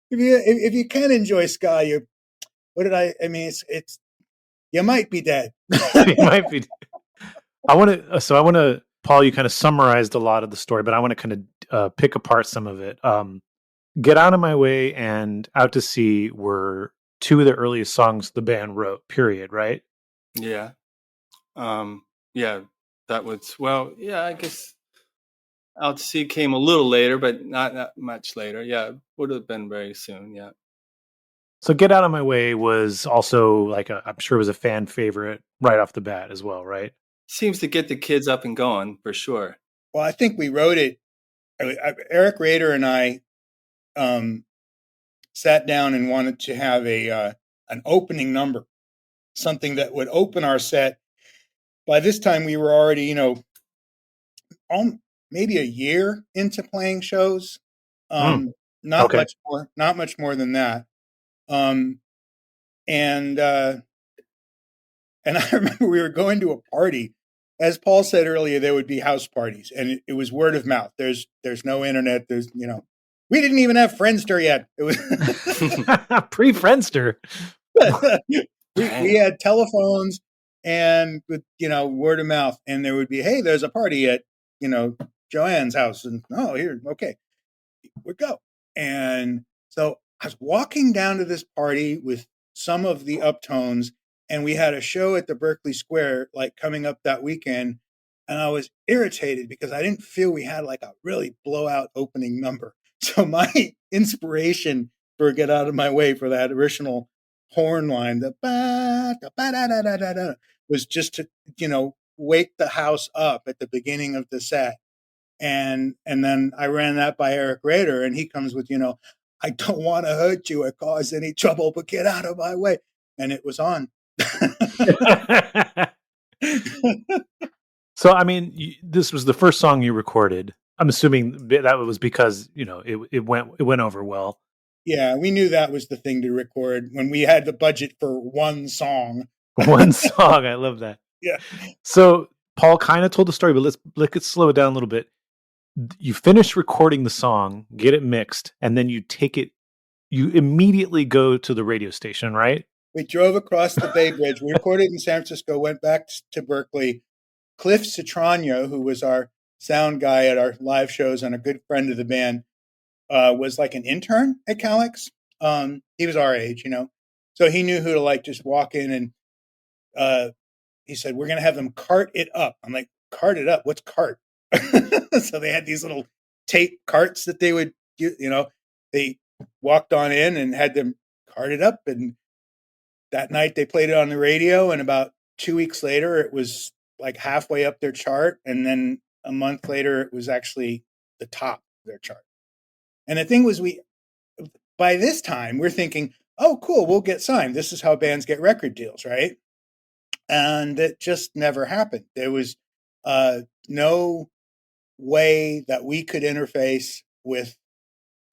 If you can enjoy ska, I mean, it's you might be dead. You might be. I want to, Paul, you kind of summarized a lot of the story, but I want to kind of pick apart some of it. Get Out of My Way and Out to Sea were two of the earliest songs the band wrote, period, right? Yeah. Yeah, that was, well, yeah, I guess Out to Sea came a little later, but not much later. Yeah, would have been very soon. Yeah. So Get Out of My Way was also like I'm sure it was a fan favorite right off the bat as well, right? Seems to get the kids up and going for sure. Well, I think we wrote it. Eric Rader and I sat down and wanted to have an opening number, something that would open our set. By this time, we were already, maybe a year into playing shows. Not Okay. much more than that. And I remember we were going to a party. As Paul said earlier, there would be house parties, and it was word of mouth. There's no internet. We didn't even have Friendster yet. It was pre-Friendster. we had telephones and with word of mouth, and there would be, hey, there's a party at Joanne's house, and here, okay, we go. And so I was walking down to this party with some of the Uptones, and we had a show at the Berkeley Square coming up that weekend, and I was irritated because I didn't feel we had a really blowout opening number. So my inspiration for Get Out of My Way for that original horn line, the ba da ba da da da da da, was just to wake the house up at the beginning of the set. And then I ran that by Eric Rader, and he comes with, I don't want to hurt you or cause any trouble, but get out of my way. And it was on. So, I mean, this was the first song you recorded. I'm assuming that was because, it went over well. Yeah, we knew that was the thing to record when we had the budget for one song. One song. I love that. Yeah. So Paul kind of told the story, but let's slow it down a little bit. You finish recording the song, get it mixed, and then you immediately go to the radio station, right? We drove across the Bay Bridge. We recorded in San Francisco, went back to Berkeley. Cliff Citrano, who was our sound guy at our live shows and a good friend of the band, was an intern at Calix. He was our age, so he knew who to just walk in, and he said, we're going to have them cart it up. I'm like, cart it up? What's cart? So they had these little tape carts that they would, they walked on in and had them cart it up. And that night they played it on the radio. And about 2 weeks later, it was halfway up their chart. And then a month later, it was actually the top of their chart. And the thing was, by this time, we're thinking, oh, cool, we'll get signed. This is how bands get record deals, right? And it just never happened. There was no way that we could interface with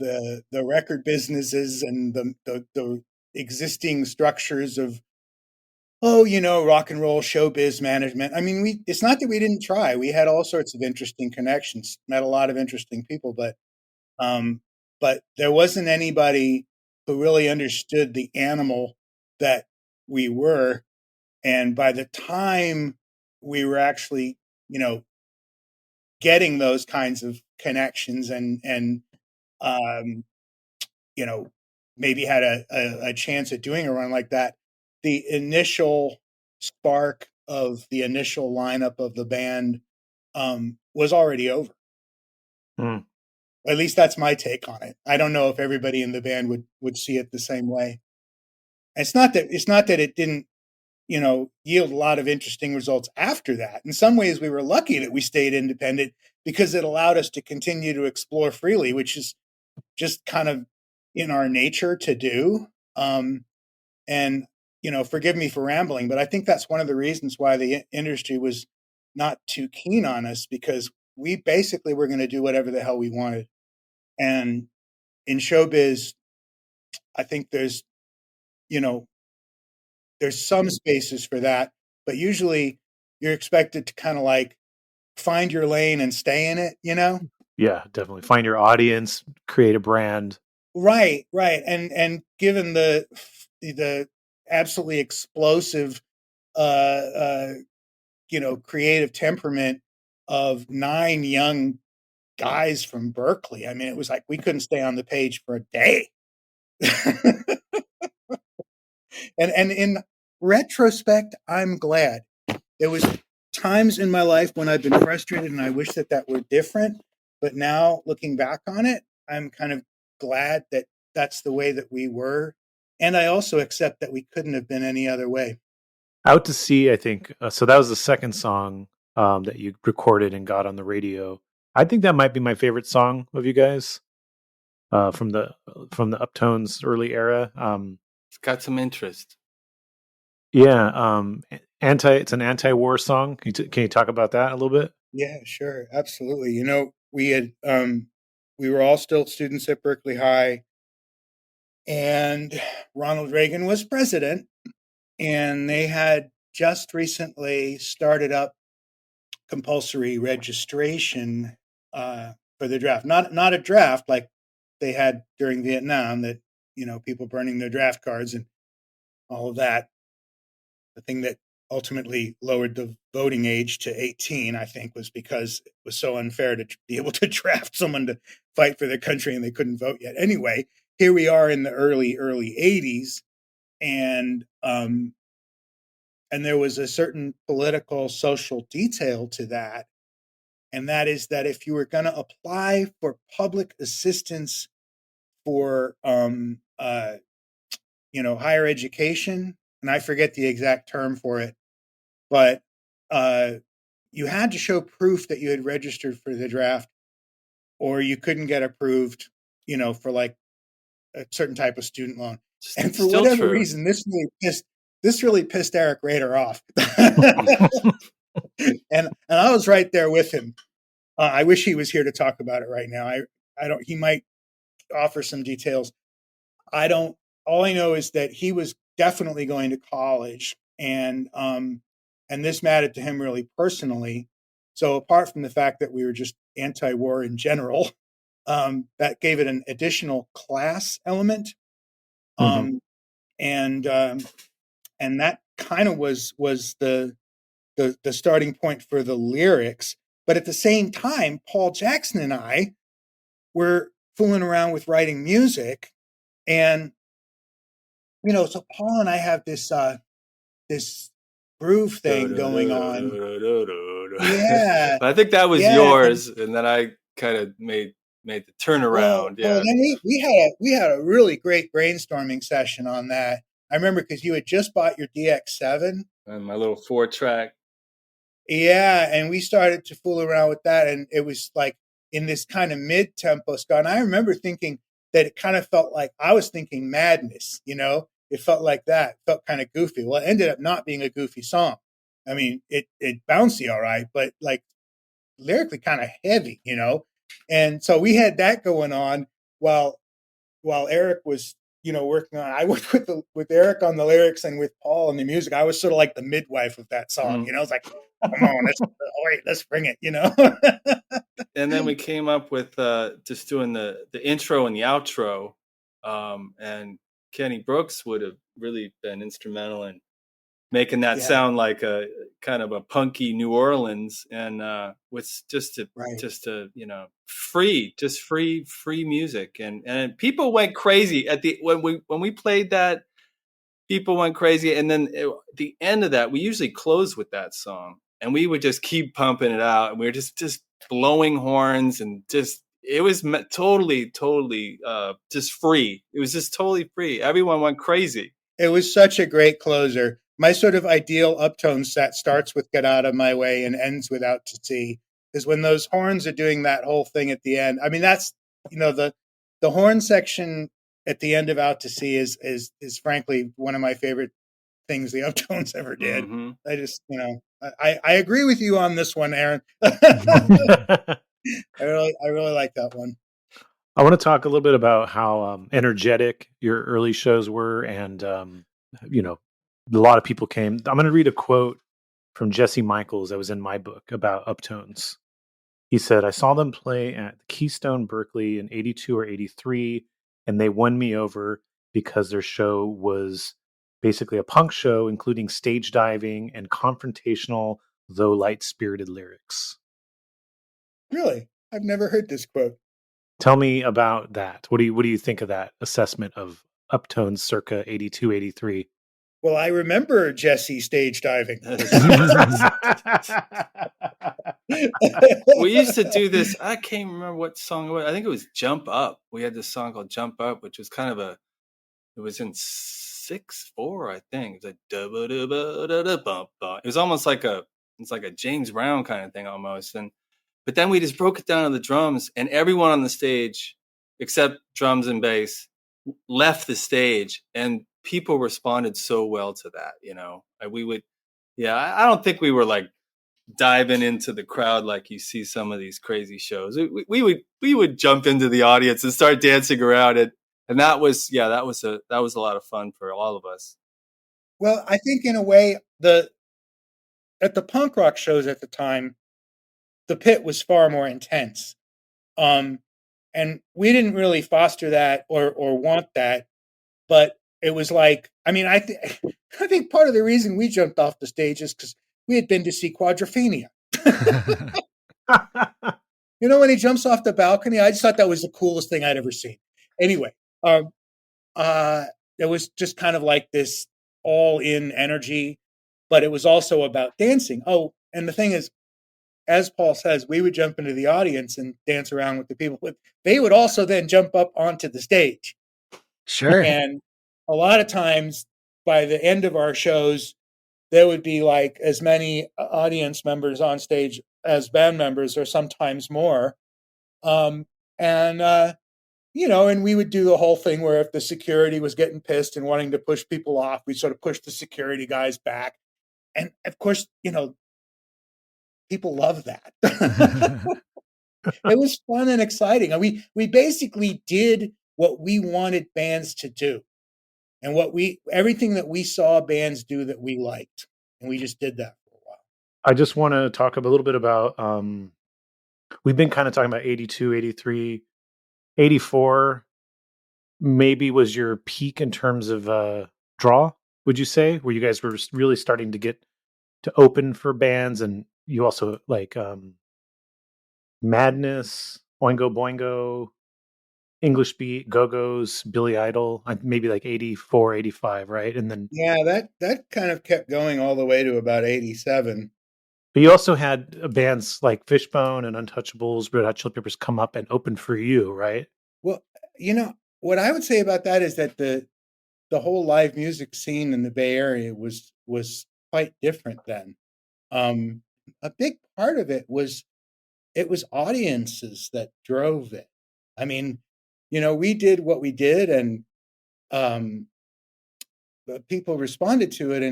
the record businesses and the existing structures of rock and roll showbiz management. I mean, it's not that we didn't try. We had all sorts of interesting connections, met a lot of interesting people, but there wasn't anybody who really understood the animal that we were. And by the time we were actually, getting those kinds of connections and maybe had a chance at doing a run like that, the initial spark of the initial lineup of the band was already over. At least that's my take on it. I don't know if everybody in the band would see it the same way. It's not that it didn't, yield a lot of interesting results after that. In some ways, we were lucky that we stayed independent because it allowed us to continue to explore freely, which is just kind of in our nature to do. And, forgive me for rambling, but I think that's one of the reasons why the industry was not too keen on us, because we basically were going to do whatever the hell we wanted. And in showbiz, I think there's some spaces for that, but usually you're expected to kind of find your lane and stay in it, Yeah, definitely. Find your audience, create a brand. Right. And given the absolutely explosive, creative temperament of 9 young guys from Berkeley, I mean, it was we couldn't stay on the page for a day. And in retrospect, I'm glad. There was times in my life when I've been frustrated and I wish that were different. But now looking back on it, I'm kind of glad that that's the way that we were. And I also accept that we couldn't have been any other way. Out to Sea, I think. So that was the second song that you recorded and got on the radio. I think that might be my favorite song of you guys from the Uptones early era. It's got some interest. Yeah, it's an anti-war song. Can you talk about that a little bit? Yeah, sure, absolutely. You know, we were all still students at Berkeley High, and Ronald Reagan was president, and they had just recently started up compulsory registration for the draft. Not a draft like they had during Vietnam, that, you know, people burning their draft cards and all of that. The thing that ultimately lowered the voting age to 18, I think, was because it was so unfair to be able to draft someone to fight for their country and they couldn't vote yet. Anyway, here we are in the early 80s, and there was a certain political, social detail to that, and that is that if you were going to apply for public assistance for higher education, and I forget the exact term for it, but you had to show proof that you had registered for the draft, or you couldn't get approved, for like a certain type of student loan. And for whatever reason, this really pissed Eric Rader off. and I was right there with him. I wish he was here to talk about it right now. I don't. He might offer some details. I don't. All I know is that he was definitely going to college, and this mattered to him really personally. So apart from the fact that we were just anti-war in general, that gave it an additional class element, and that kind of was the starting point for the lyrics. But at the same time, Paul Jackson and I were fooling around with writing music, and so Paul and I have this groove thing going on. Yeah, I think that was yours, and then I kind of made the turnaround. Well, then we had a really great brainstorming session on that. I remember because you had just bought your DX7 and my little 4-track. Yeah, and we started to fool around with that, and it was like in this kind of mid-tempo ska. And I remember thinking that it kind of felt like I was thinking Madness. It felt like that. It felt kind of goofy. Well, it ended up not being a goofy song. I mean, it bouncy all right, but like lyrically kind of heavy, And so we had that going on while Eric was, working on. I worked with Eric on the lyrics and with Paul on the music. I was sort of like the midwife of that song. I was like, come on, let's bring it. And then we came up with just doing the intro and the outro, and Kenny Brooks would have really been instrumental in making that sound like a kind of a punky New Orleans, and with just free music, and people went crazy when we played that. People went crazy, and then at the end of that, we usually close with that song, and we would just keep pumping it out, and we were just blowing horns, and it was totally just free. It was just totally free. Everyone went crazy. It was such a great closer. My sort of ideal Uptones set starts with Get Out of My Way and ends with Out to Sea, is when those horns are doing that whole thing at the end. I mean, that's, the horn section at the end of Out to Sea is frankly one of my favorite things the Uptones ever did. Mm-hmm. I just, I agree with you on this one, Aaron. I really like that one. I want to talk a little bit about how energetic your early shows were, and a lot of people came. I'm going to read a quote from Jesse Michaels that was in my book about Uptones. He said, "I saw them play at Keystone Berkeley in 82 or 83, and they won me over because their show was basically a punk show, including stage diving and confrontational, though light-spirited lyrics." Really? I've never heard this quote. Tell me about that. What do you think of that assessment of Uptones circa 82, 83? Well, I remember Jesse stage diving. We used to do this. I can't remember what song it was. I think it was Jump Up. We had this song called Jump Up, which was kind of It was in 6/4, I think. It was like da-ba-da-ba-da-da-bum-bum. It was almost like a James Brown kind of thing almost. But then we just broke it down to the drums, and everyone on the stage, except drums and bass, left the stage, and people responded so well to that. I don't think we were like diving into the crowd like you see some of these crazy shows. We would jump into the audience and start dancing around it, and that was a lot of fun for all of us. Well, I think in a way at the punk rock shows at the time, the pit was far more intense. And we didn't really foster that or want that, but it was like, I mean, I think part of the reason we jumped off the stage is because we had been to see Quadrophenia. When he jumps off the balcony, I just thought that was the coolest thing I'd ever seen. Anyway, it was just kind of like this all-in energy, but it was also about dancing. Oh, and the thing is, as Paul says, we would jump into the audience and dance around with the people. But they would also then jump up onto the stage. Sure. And a lot of times, by the end of our shows, there would be like as many audience members on stage as band members, or sometimes more. And we would do the whole thing where if the security was getting pissed and wanting to push people off, we'd sort of push the security guys back. And of course, people love that. It was fun and exciting. We basically did what we wanted bands to do, and everything that we saw bands do that we liked, and we just did that for a while. I just want to talk a little bit about, we've been kind of talking about 82, 83, 84 maybe was your peak in terms of draw, would you say, where you guys were really starting to get to open for bands, and you also like Madness, Oingo Boingo, English Beat, Go-Go's, Billy Idol, maybe like 84, 85, right? And then that kind of kept going all the way to about 87. But you also had bands like Fishbone and Untouchables, Red Hot Chili Peppers come up and open for you, right? Well, what I would say about that is that the whole live music scene in the Bay Area was quite different then. A big part of it was audiences that drove it. I mean, we did what we did, and people responded to it,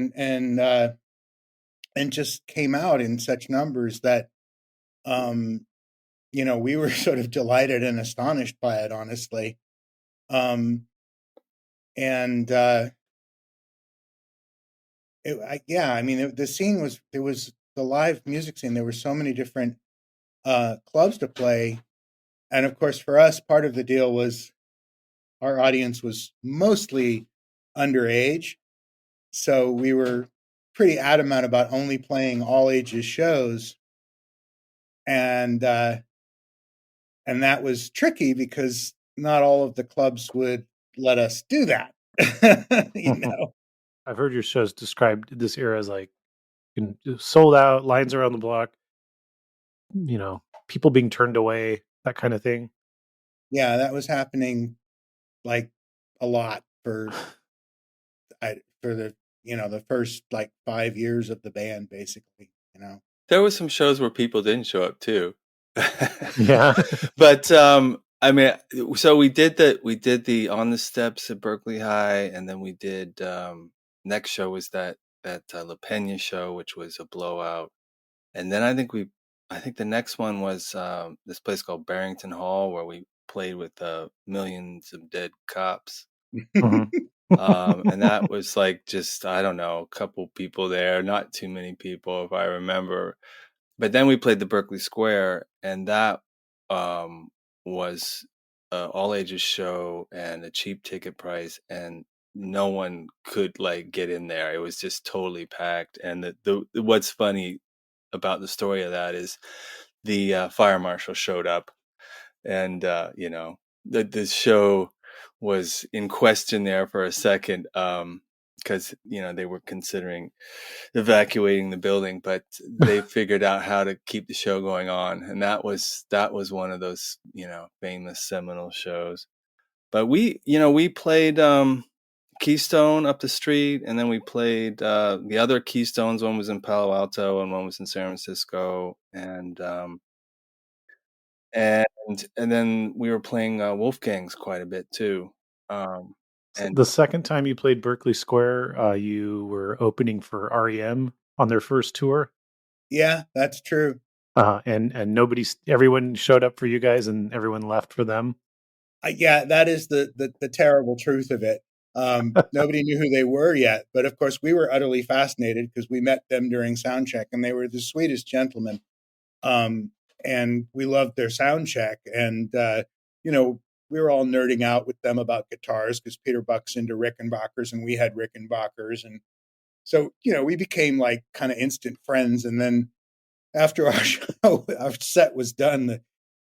and just came out in such numbers that, we were sort of delighted and astonished by it, honestly. The scene was the live music scene. There were so many different clubs to play. And of course, for us, part of the deal was our audience was mostly underage. So we were pretty adamant about only playing all ages shows. And that was tricky because not all of the clubs would let us do that. I've heard your shows described this era as like sold out, lines around the block, people being turned away, that kind of thing. Yeah, that was happening like a lot for the the first like 5 years of the band, basically. There were some shows where people didn't show up too. Yeah. But so we did the On the Steps at Berkeley High, and then we did next show was that La Peña show, which was a blowout. And then I think the next one was this place called Barrington Hall, where we played with Millions of Dead Cops. Mm-hmm. And that was like just, I don't know, a couple people there, not too many people if I remember. But then we played the Berkeley Square, and that was an all ages show and a cheap ticket price, and no one could like get in there. It was just totally packed. And what's funny about the story of that is the fire marshal showed up, and the show was in question there for a second, because they were considering evacuating the building, but they figured out how to keep the show going on, and that was one of those famous seminal shows. But we played Keystone up the street, and then we played the other Keystones. One was in Palo Alto, and one was in San Francisco, and then we were playing Wolfgang's quite a bit too. And The second time you played Berkeley Square, you were opening for R.E.M. on their first tour. Yeah, that's true. And everyone showed up for you guys, and everyone left for them. Yeah, that is the terrible truth of it. Nobody knew who they were yet, but of course we were utterly fascinated because we met them during sound check, and they were the sweetest gentlemen. And we loved their sound check, and we were all nerding out with them about guitars because Peter Buck's into Rickenbackers, and we had Rickenbackers, and so we became like kind of instant friends. And then after our show, our set was done, the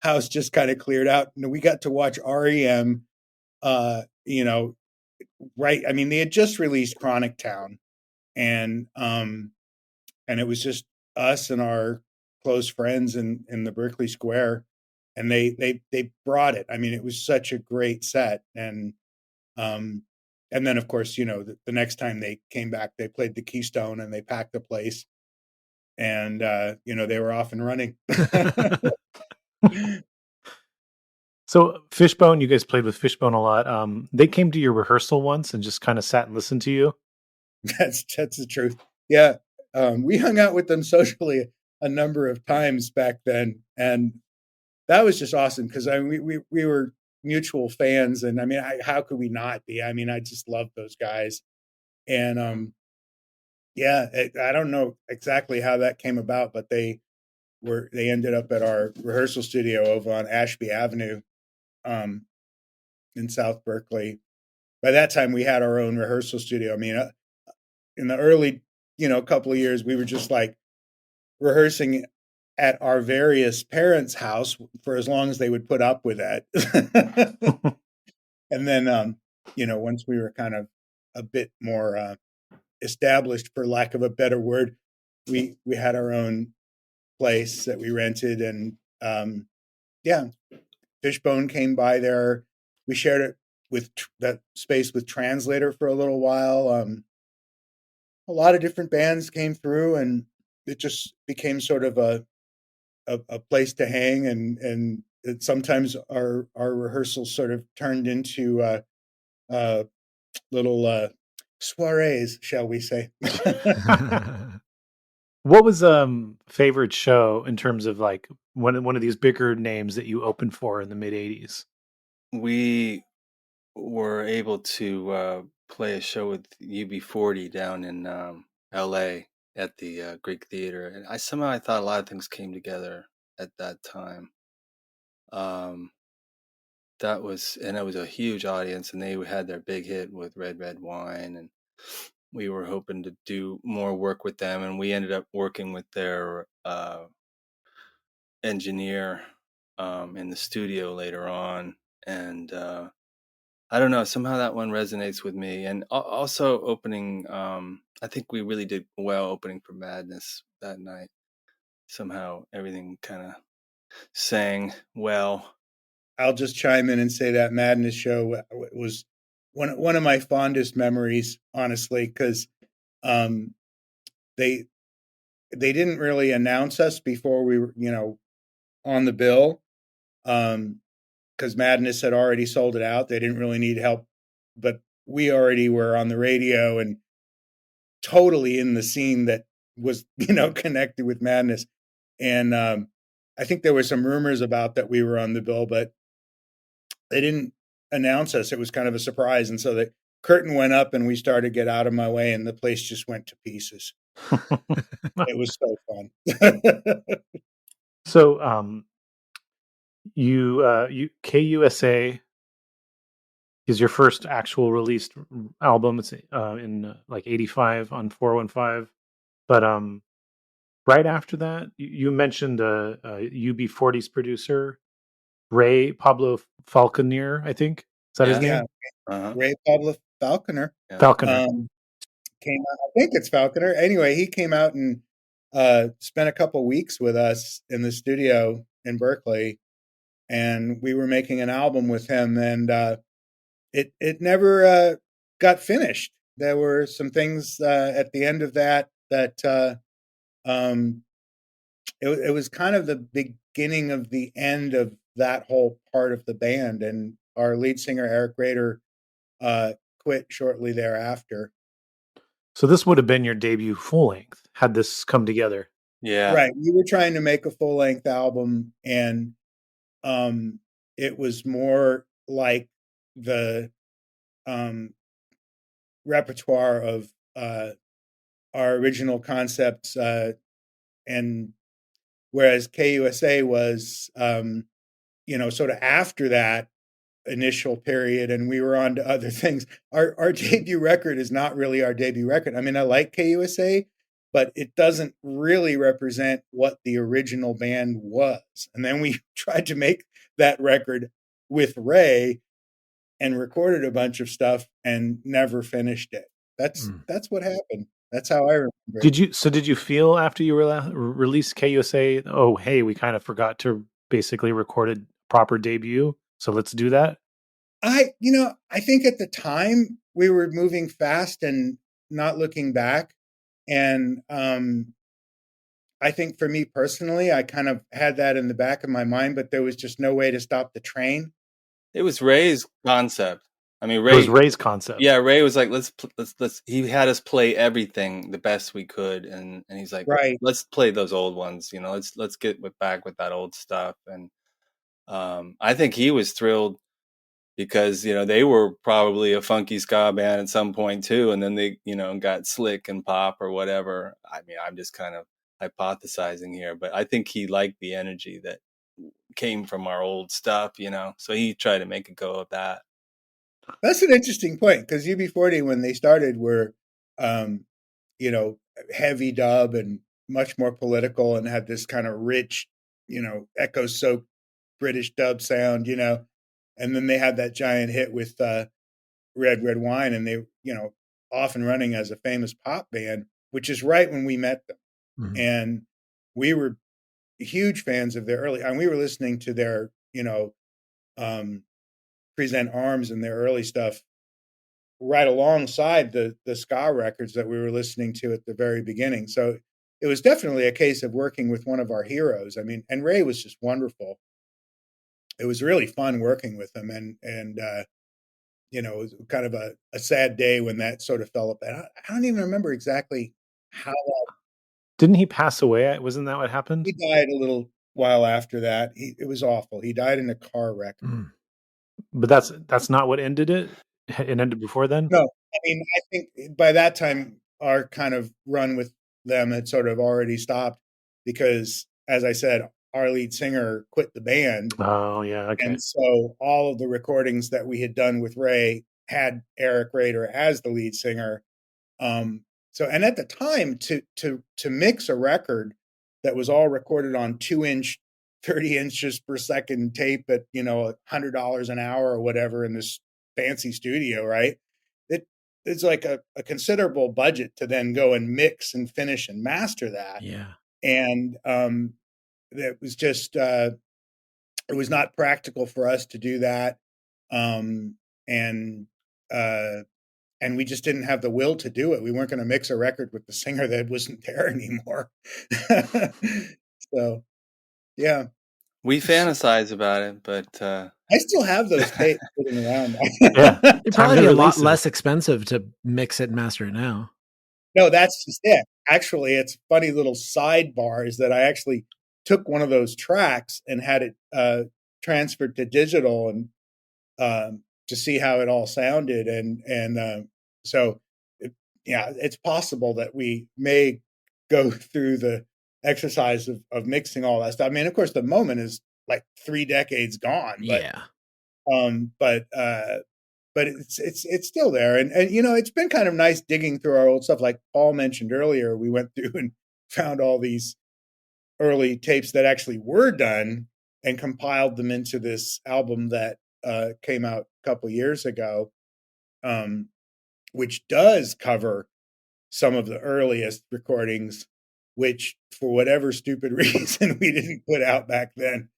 house just kind of cleared out, and we got to watch R.E.M. Right. I mean, they had just released Chronic Town, and it was just us and our close friends in the Berkeley Square, and they brought it. I mean, it was such a great set, and then of course, the next time they came back, they played the Keystone, and they packed the place, and they were off and running. So Fishbone, you guys played with Fishbone a lot. They came to your rehearsal once and just kind of sat and listened to you. That's the truth. Yeah. We hung out with them socially a number of times back then, and that was just awesome because we were mutual fans, and I mean, how could we not be? I mean, I just love those guys, and I don't know exactly how that came about, but they ended up at our rehearsal studio over on Ashby Avenue, in South Berkeley. By that time, we had our own rehearsal studio. I mean, in the early, couple of years, we were just like rehearsing at our various parents' house for as long as they would put up with that. And then, once we were kind of a bit more established, for lack of a better word, we had our own place that we rented, and Fishbone came by there. We shared it with that space with Translator for a little while. A lot of different bands came through, and it just became sort of a place to hang, and sometimes our rehearsals sort of turned into little soirees, shall we say. What was favorite show in terms of like one of these bigger names that you opened for in the mid 80s? we were able to play a show with UB40 down in LA at the Greek Theater, and I thought a lot of things came together at that time. It was a huge audience, and they had their big hit with Red Red Wine, and we were hoping to do more work with them, and we ended up working with their engineer in the studio later on, and I don't know, somehow that one resonates with me. And also opening, I think we really did well opening for Madness that night. Somehow everything kind of sang well. I'll just chime in and say that Madness show was one of my fondest memories, honestly, because they didn't really announce us before we were, on the bill, because Madness had already sold it out. They didn't really need help, but we already were on the radio and totally in the scene that was, connected with Madness. And I think there were some rumors about that we were on the bill, but they didn't announce us. It was kind of a surprise. And so the curtain went up and we started to get out of my way, and the place just went to pieces. It was so fun. So you KUSA is your first actual released album. It's in like 85 on 415. But right after that, you mentioned UB40's producer, Ray Pablo Falconer, I think. Is that his name? Uh-huh. Ray Pablo Falconer. Yeah. Falconer. Came out, I think it's Falconer. Anyway, he came out and spent a couple weeks with us in the studio in Berkeley, and we were making an album with him, and it never got finished. There were some things at the end of that it was kind of the beginning of the end of that whole part of the band, and our lead singer Eric Rader quit shortly thereafter. So this would have been your debut full length had this come together. Yeah. Right. We were trying to make a full length album, and it was more like the repertoire of our original concepts, and whereas KUSA was, sort of after that initial period, and we were on to other things. Our debut record is not really our debut record. I mean, I like KUSA, but it doesn't really represent what the original band was. And then we tried to make that record with Ray and recorded a bunch of stuff and never finished it. That's what happened. That's how I remember it. Did you feel after you released KUSA, oh, hey, we kind of forgot to basically record a proper debut, so let's do that? I think at the time we were moving fast and not looking back. And I think for me personally, I kind of had that in the back of my mind, but there was just no way to stop the train. It was Ray's concept. I mean, It was Ray's concept. Yeah, Ray was like, let's. He had us play everything the best we could, and he's like, right, let's play those old ones. Let's get back with that old stuff. And I think he was thrilled because they were probably a funky ska band at some point too, and then they got slick and pop or whatever. I mean, I'm just kind of hypothesizing here, but I think he liked the energy that came from our old stuff, so he tried to make a go of that. That's an interesting point, because UB40, when they started, were heavy dub and much more political, and had this kind of rich, echo soaked British dub sound, and then they had that giant hit with Red Red Wine, and they off and running as a famous pop band, which is right when we met them. Mm-hmm. And we were huge fans of their early, and we were listening to their Present Arms and their early stuff right alongside the ska records that we were listening to at the very beginning. So it was definitely a case of working with one of our heroes. I mean, and Ray was just wonderful. It was really fun working with him, and it was kind of a sad day when that sort of fell apart. I don't even remember exactly how. Didn't he pass away? Wasn't that what happened? He died a little while after that. It was awful. He died in a car wreck. But that's not what ended it? It ended before then? No, I mean, I think by that time our kind of run with them had sort of already stopped, because, as I said, our lead singer quit the band. Oh, yeah, okay. And so all of the recordings that we had done with Ray had Eric Rader as the lead singer. And at the time, to mix a record that was all recorded on 2-inch, 30 inches per second tape at $100 an hour or whatever in this fancy studio, right? It's like a considerable budget to then go and mix and finish and master that. Yeah. And it was just it was not practical for us to do that. And we just didn't have the will to do it. We weren't going to mix a record with the singer that wasn't there anymore. So, yeah. We fantasize about it, but I still have those tapes sitting around. Yeah. It'd probably be a lot less expensive to mix it and master it now. No, that's just it. Actually, it's funny little sidebars that I actually took one of those tracks and had it transferred to digital and to see how it all sounded. And so, it's possible that we may go through the exercise of mixing all that stuff. I mean, of course, the moment is like 3 decades gone. But, yeah. But it's still there, and it's been kind of nice digging through our old stuff. Like Paul mentioned earlier, we went through and found all these early tapes that actually were done and compiled them into this album that came out a couple years ago, which does cover some of the earliest recordings, which for whatever stupid reason we didn't put out back then.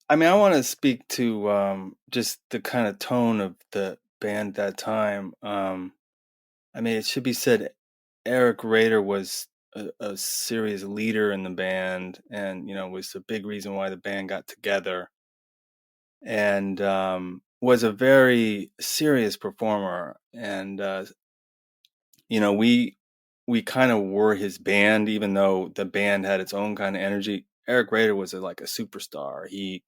I mean, I want to speak to just the kind of tone of the band at that time. I mean, it should be said, Eric Rader was a serious leader in the band, and was a big reason why the band got together, and was a very serious performer. And we kind of were his band, even though the band had its own kind of energy. Eric Rader was like a superstar. He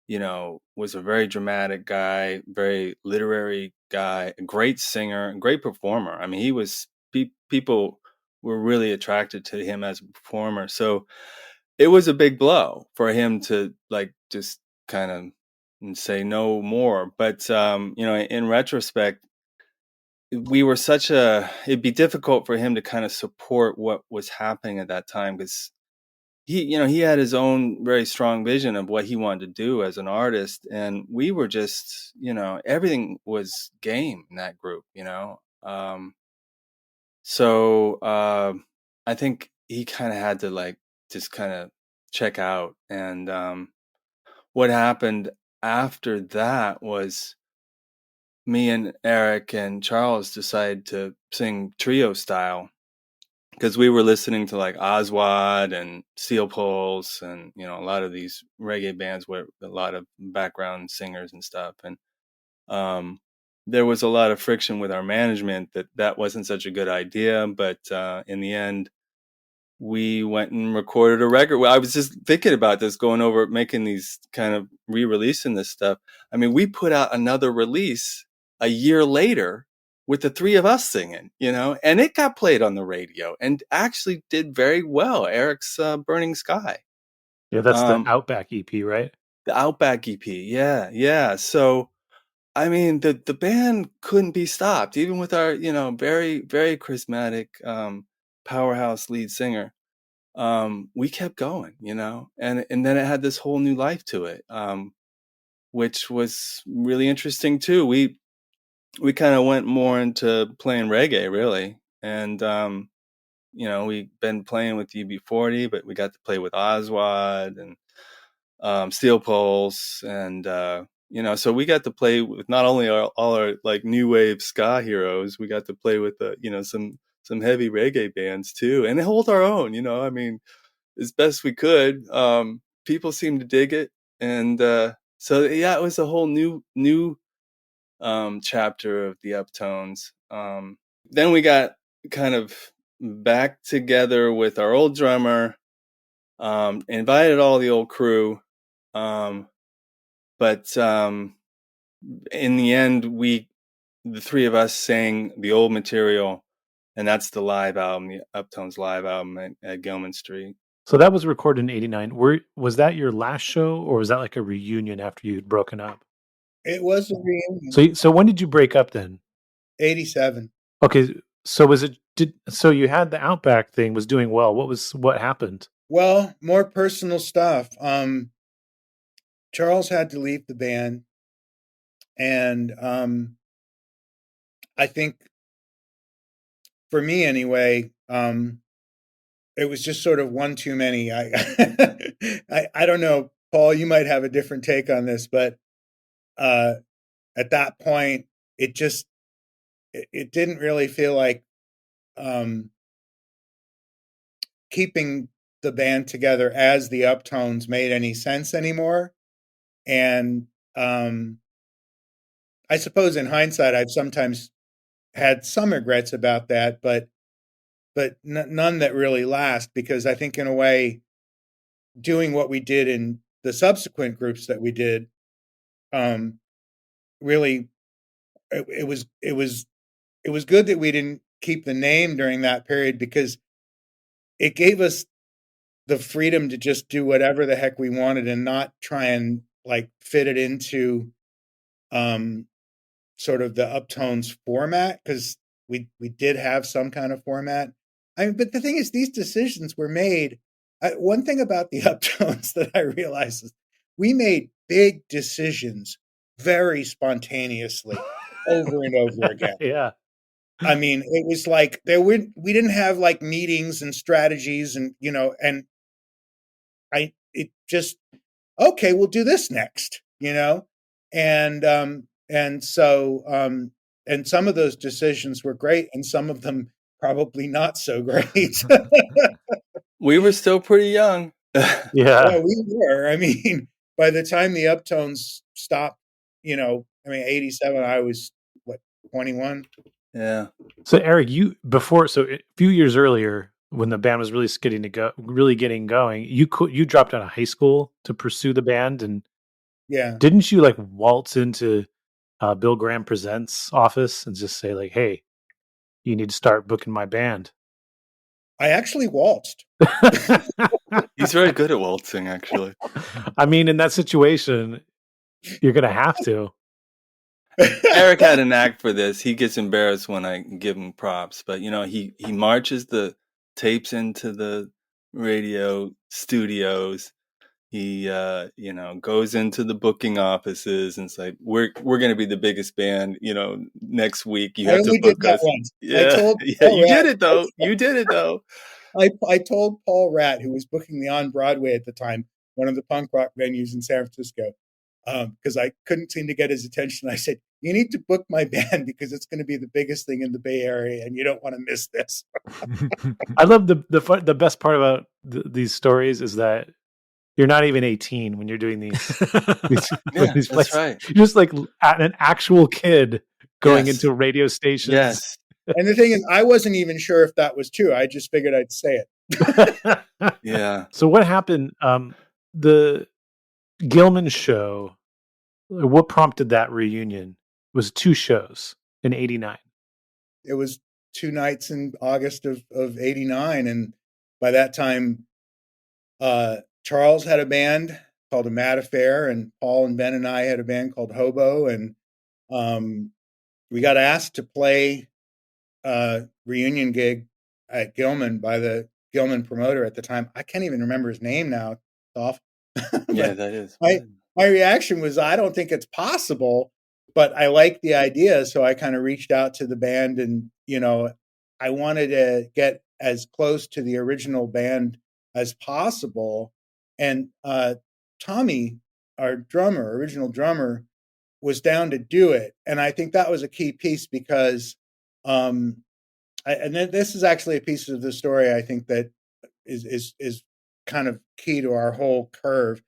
was a very dramatic guy, very literary guy, a great singer, a great performer. I mean, he was people were really attracted to him as a performer. So it was a big blow for him to like just kind of say no more. But in retrospect, it'd be difficult for him to kind of support what was happening at that time, because he had his own very strong vision of what he wanted to do as an artist, and we were just everything was game in that group. So I think he kind of had to like just kind of check out. And what happened after that was me and Eric and Charles decided to sing trio style, because we were listening to like Oswald and Steel Pulse and a lot of these reggae bands with a lot of background singers and stuff. And there was a lot of friction with our management that wasn't such a good idea. But in the end, we went and recorded a record. Well, I was just thinking about this, going over making these kind of re-releasing this stuff. I mean, we put out another release a year later with the three of us singing, and it got played on the radio and actually did very well. Eric's Burning Sky. Yeah, that's the Outback EP, right? The Outback EP. Yeah. Yeah. So, I mean, the band couldn't be stopped, even with our, very, very charismatic powerhouse lead singer. We kept going, and then it had this whole new life to it, which was really interesting too. We kind of went more into playing reggae, really. And, we've been playing with UB40, but we got to play with Oswald and Steel Pulse. And, so we got to play with not only all our like new wave ska heroes, we got to play with, some heavy reggae bands too, and hold our own, I mean, as best we could. People seemed to dig it. And, so yeah, it was a whole new, chapter of the Uptones. Then we got kind of back together with our old drummer, invited all the old crew. But in the end, the three of us sang the old material, and that's the live album, the Uptones live album at Gilman Street. So that was recorded in '89. Was that your last show, or was that like a reunion after you'd broken up? It was a reunion. So when did you break up then? 87. Okay, so so you had the Outback thing was doing well. What happened? Well, more personal stuff. Charles had to leave the band, and I think for me anyway, it was just sort of one too many. I don't know, Paul, you might have a different take on this, but at that point, it didn't really feel like keeping the band together as the Uptones made any sense anymore. And I suppose in hindsight, I've sometimes had some regrets about that, but none that really last, because I think in a way, doing what we did in the subsequent groups that we did, really, it was good that we didn't keep the name during that period, because it gave us the freedom to just do whatever the heck we wanted and not try and like fit it into sort of the Uptones format, because we did have some kind of format. I mean, but the thing is, these decisions were made. One thing about the Uptones that I realized is we made big decisions very spontaneously over and over again. Yeah. I mean, it was like we didn't have like meetings and strategies and, and it just, okay, we'll do this next, and And so, and some of those decisions were great, and some of them probably not so great. We were still pretty young. Yeah. Yeah, we were. I mean, by the time the Uptones stopped, 87, I was what, 21? Yeah. So Eric, a few years earlier, when the band was really getting going, you dropped out of high school to pursue the band, and Yeah. didn't you like waltz into Bill Graham Presents office and just say like, "Hey, you need to start booking my band"? I actually waltzed. He's very good at waltzing, actually. I mean, in that situation, you're gonna have to. Eric had a knack for this. He gets embarrassed when I give him props, but he marches the tapes into the radio studios. He goes into the booking offices and it's like, we're going to be the biggest band, next week. You I have to only did book that us. once. I Yeah. told Yeah, Paul you did Ratt, it though. You did it though. I told Paul Ratt, who was booking me on Broadway at the time, one of the punk rock venues in San Francisco, because I couldn't seem to get his attention. I said, "You need to book my band because it's going to be the biggest thing in the Bay Area, and you don't want to miss this." I love the best part about these stories is that you're not even 18 when you're doing these Yeah, these that's places. right. You're just like an actual kid going Yes. into radio stations. Yes. And the thing is, I wasn't even sure if that was true. I just figured I'd say it. Yeah. So what happened? The Gilman show. What prompted that reunion? It was 2 shows in '89. It was 2 nights in August of '89, and by that time, Charles had a band called A Mad Affair, and Paul and Ben and I had a band called Hobo, and we got asked to play a reunion gig at Gilman by the Gilman promoter at the time. I can't even remember his name now. It's off. Yeah, But that is. my reaction was, I don't think it's possible, but I like the idea. So I kind of reached out to the band, and, I wanted to get as close to the original band as possible. And Tommy, our original drummer, was down to do it. And I think that was a key piece because, and this is actually a piece of the story I think that is kind of key to our whole curve,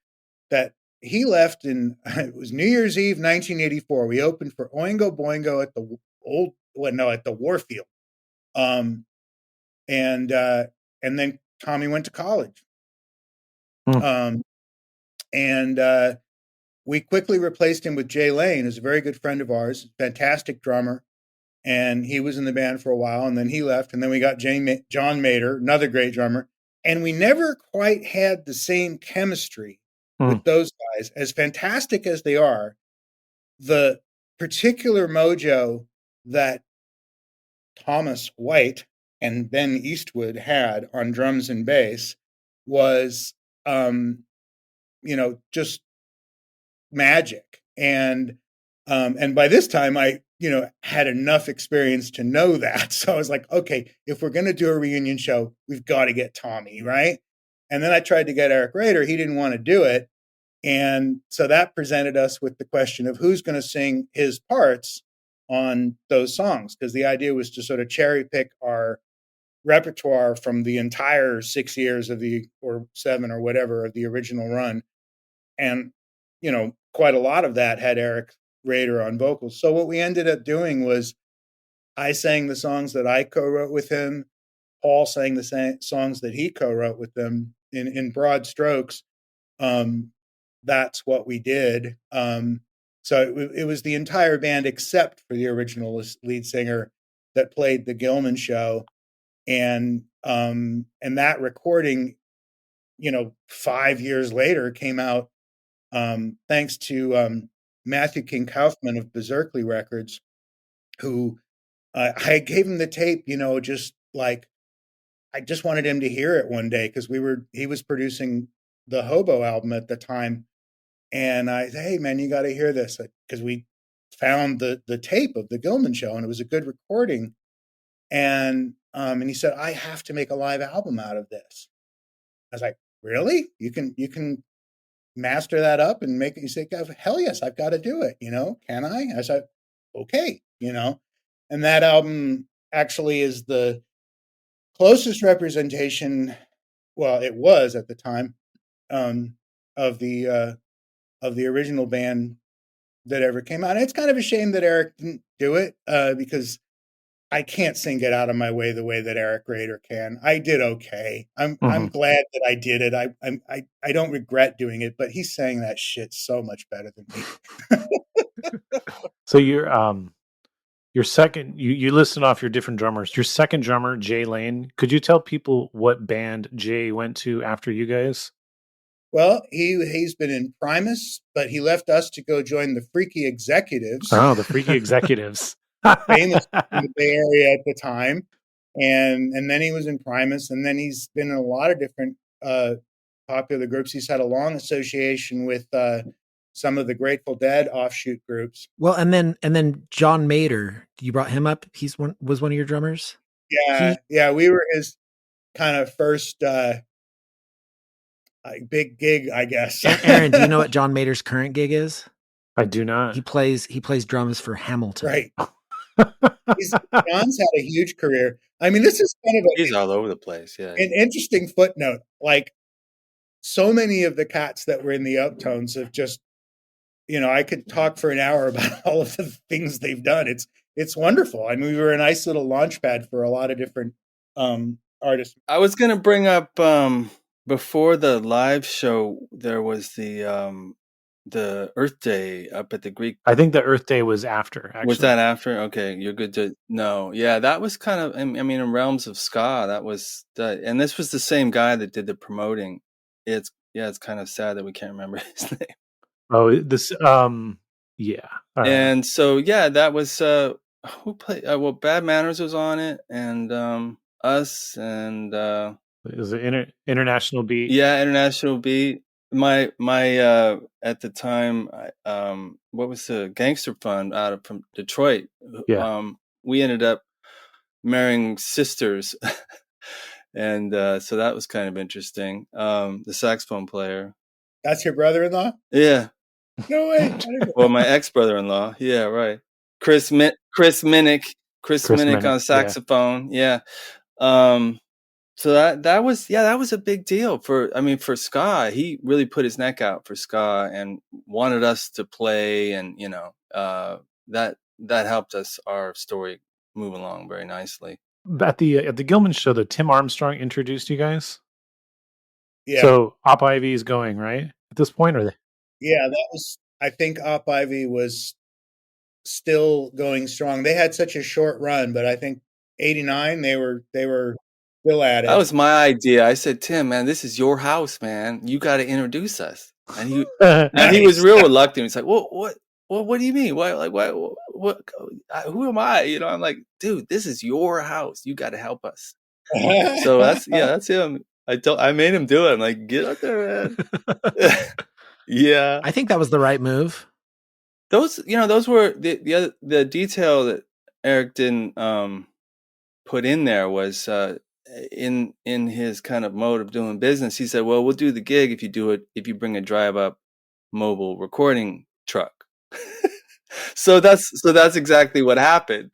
that he left it was New Year's Eve, 1984. We opened for Oingo Boingo at the Warfield. And then Tommy went to college. And we quickly replaced him with Jay Lane, who's a very good friend of ours, fantastic drummer. And he was in the band for a while, and then he left. And then we got John Mader, another great drummer. And we never quite had the same chemistry with those guys. As fantastic as they are, the particular mojo that Thomas White and Ben Eastwood had on drums and bass was, just magic. And by this time I, had enough experience to know that. So I was like, okay, if we're going to do a reunion show, we've got to get Tommy, right? And then I tried to get Eric Rader. He didn't want to do it. And so that presented us with the question of who's going to sing his parts on those songs. Because the idea was to sort of cherry pick our repertoire from the entire 6 years or 7 or whatever of the original run. And, quite a lot of that had Eric Rader on vocals. So what we ended up doing was I sang the songs that I co-wrote with him. Paul sang the songs that he co-wrote with them. In broad strokes, that's what we did. So it was the entire band except for the original lead singer that played the Gilman show. And that recording, 5 years later came out, thanks to Matthew King Kaufman of Berkeley Records, who I gave him the tape, just like I just wanted him to hear it one day because he was producing the Hobo album at the time, and I said, "Hey man, you got to hear this," because we found the tape of the Gilman show and it was a good recording, and he said, "I have to make a live album out of this." I was like, "Really? You can master that up and make it. You say, hell yes, I've got to do it. Can I? I said, okay, and that album actually is the closest representation. Well, it was at the time of the original band that ever came out. And it's kind of a shame that Eric didn't do it because I can't sing Get Out of My Way the way that Eric Rader can. I did okay. I'm glad that I did it. I don't regret doing it, but he sang that shit so much better than me. So your second, you listed off your different drummers. Your second drummer, Jay Lane. Could you tell people what band Jay went to after you guys? Well, he's been in Primus, but he left us to go join the Freaky Executives. Oh, the Freaky Executives. Famous in the Bay Area at the time. And then he was in Primus, and then he's been in a lot of different popular groups. He's had a long association with some of the Grateful Dead offshoot groups. Well, and then John Mader, you brought him up. Was one of your drummers. Yeah, we were his kind of first big gig, I guess. Aaron, do you know what John Mader's current gig is? I do not. He plays drums for Hamilton. Right. John's had a huge career. I mean, this is kind of he's all over the place. Yeah. An interesting footnote. Like, so many of the cats that were in the Uptones have just, I could talk for an hour about all of the things they've done. It's wonderful. I mean, we were a nice little launch pad for a lot of different artists. I was going to bring up before the live show, there was the Earth Day up at the Greek. I think the Earth Day was after. Actually. Was that after? Okay, you're good to know. Yeah, that was kind of. I mean, in realms of ska, that was. And this was the same guy that did the promoting. It's kind of sad that we can't remember his name. Oh, this. Yeah. And so that was who played. Well, Bad Manners was on it, and us, and it was an International Beat. Yeah, International Beat. My at the time, what was the Gangster Fund from Detroit? Yeah. We ended up marrying sisters, and so that was kind of interesting. The saxophone player. That's your brother-in-law? Yeah. No way. Well, my ex-brother-in-law. Yeah, right. Chris Minnick on saxophone. Yeah. So that was a big deal for ska. He really put his neck out for ska and wanted us to play, and that helped our story move along very nicely. At the Gilman show, that Tim Armstrong introduced you guys. Yeah. So Op Ivy is going right at this point, or yeah, that was. I think Op Ivy was still going strong. They had such a short run, but I think '89 they were still at it. That was my idea. I said, Tim, man, this is your house, man. You got to introduce us. And he he was real reluctant. He's like, well, what do you mean? What? Who am I? I'm like, dude, this is your house. You got to help us. So that's him. I made him do it. I'm like, get up there, man. Yeah, I think that was the right move. Those were the detail that Eric didn't put in there was in his kind of mode of doing business. He said, well, we'll do the gig if you bring a drive up mobile recording truck. So that's exactly what happened.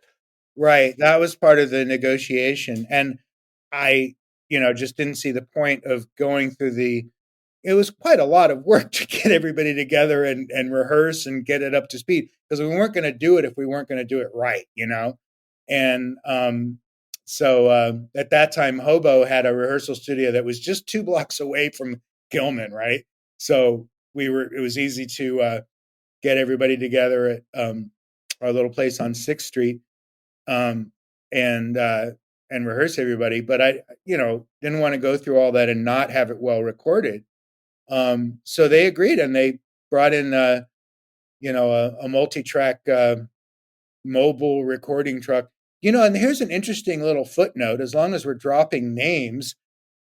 Right. That was part of the negotiation. And I, just didn't see the point of going through it was quite a lot of work to get everybody together and rehearse and get it up to speed, because we weren't going to do it if we weren't going to do it right, And so at that time, Hobo had a rehearsal studio that was just 2 blocks away from Gilman, right? So it was easy to get everybody together at our little place on 6th Street and rehearse everybody. But I, didn't want to go through all that and not have it well recorded. So they agreed, and they brought in, a multi-track mobile recording truck. And here's an interesting little footnote. As long as we're dropping names,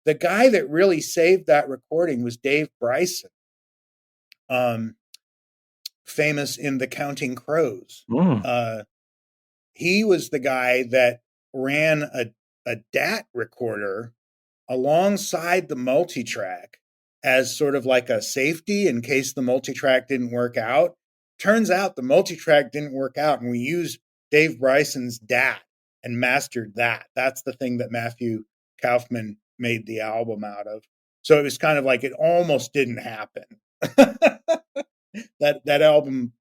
the guy that really saved that recording was Dave Bryson, famous in The Counting Crows. He was the guy that ran a DAT recorder alongside the multi-track as sort of like a safety in case the multi-track didn't work out. Turns out the multi-track didn't work out, and we used Dave Bryson's DAT and mastered that. That's the thing that Matthew Kaufman made the album out of. So it was kind of like it almost didn't happen. that album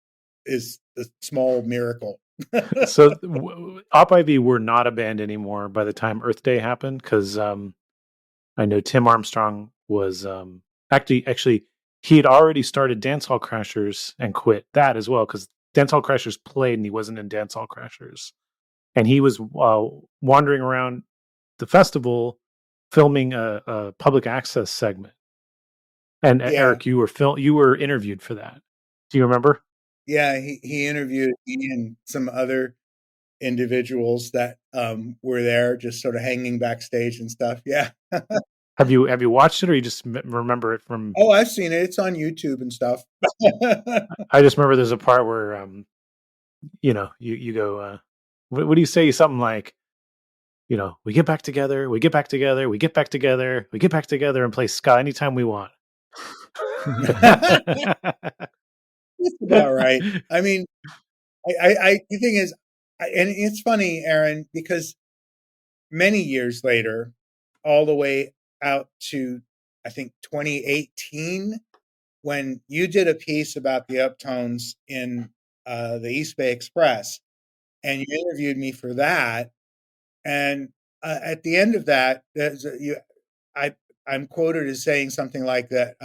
is a small miracle. So Op IV were not a band anymore by the time Earth Day happened, because I know Tim Armstrong was actually he had already started Dance Hall Crashers and quit that as well, because Dance Hall Crashers played and he wasn't in Dance Hall Crashers, and he was wandering around the festival filming a public access segment. And Yeah. Eric, you were interviewed for that. Do you remember? Yeah, he interviewed me and some other individuals that were there, just sort of hanging backstage and stuff. Yeah. Have you watched it, or you just remember it from? Oh, I've seen it. It's on YouTube and stuff. I just remember there's a part where you go, what do you say? Something like, we get back together, we get back together, we get back together, we get back together and play ska anytime we want. That's about right. I mean, the thing is, and it's funny, Aaron, because many years later, all the way out to, I think, 2018, when you did a piece about the Uptones in the East Bay Express, and you interviewed me for that. And at the end of that, I'm quoted as saying something like that,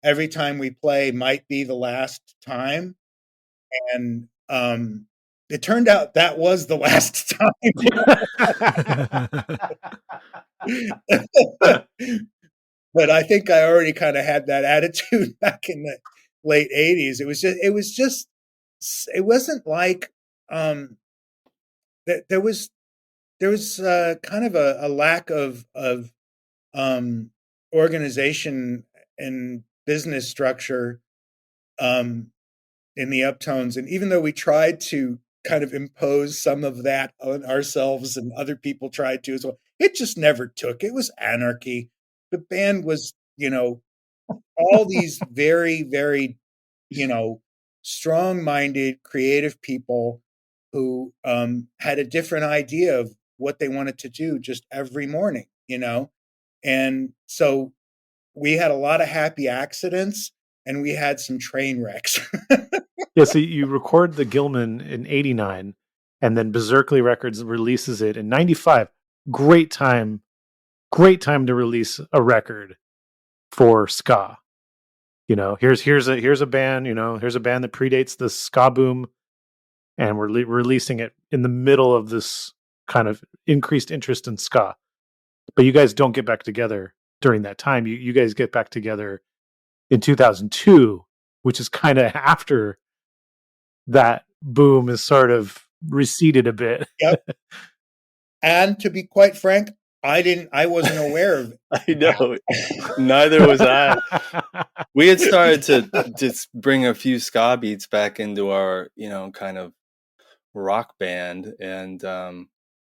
every time we play might be the last time. And it turned out that was the last time. But I think I already kind of had that attitude back in the late 80s. It wasn't like there was kind of a lack of organization and business structure in the Uptones. And even though we tried to kind of impose some of that on ourselves, and other people tried to as well, it just never took. It was anarchy. The band was, all these very, very, strong-minded, creative people who had a different idea of what they wanted to do just every morning, And so we had a lot of happy accidents, and we had some train wrecks. Yeah, so you record the Gilman in '89, and then Berkeley Records releases it in '95. Great time to release a record for ska. Here's a band. Here's a band that predates the ska boom, and we're releasing it in the middle of this kind of increased interest in ska. But you guys don't get back together during that time. You guys get back together in 2002, which is kind of after that boom is sort of receded a bit. Yep. And to be quite frank, I wasn't aware of it. I know. Neither was I. We had started to just bring a few ska beats back into our, kind of rock band. And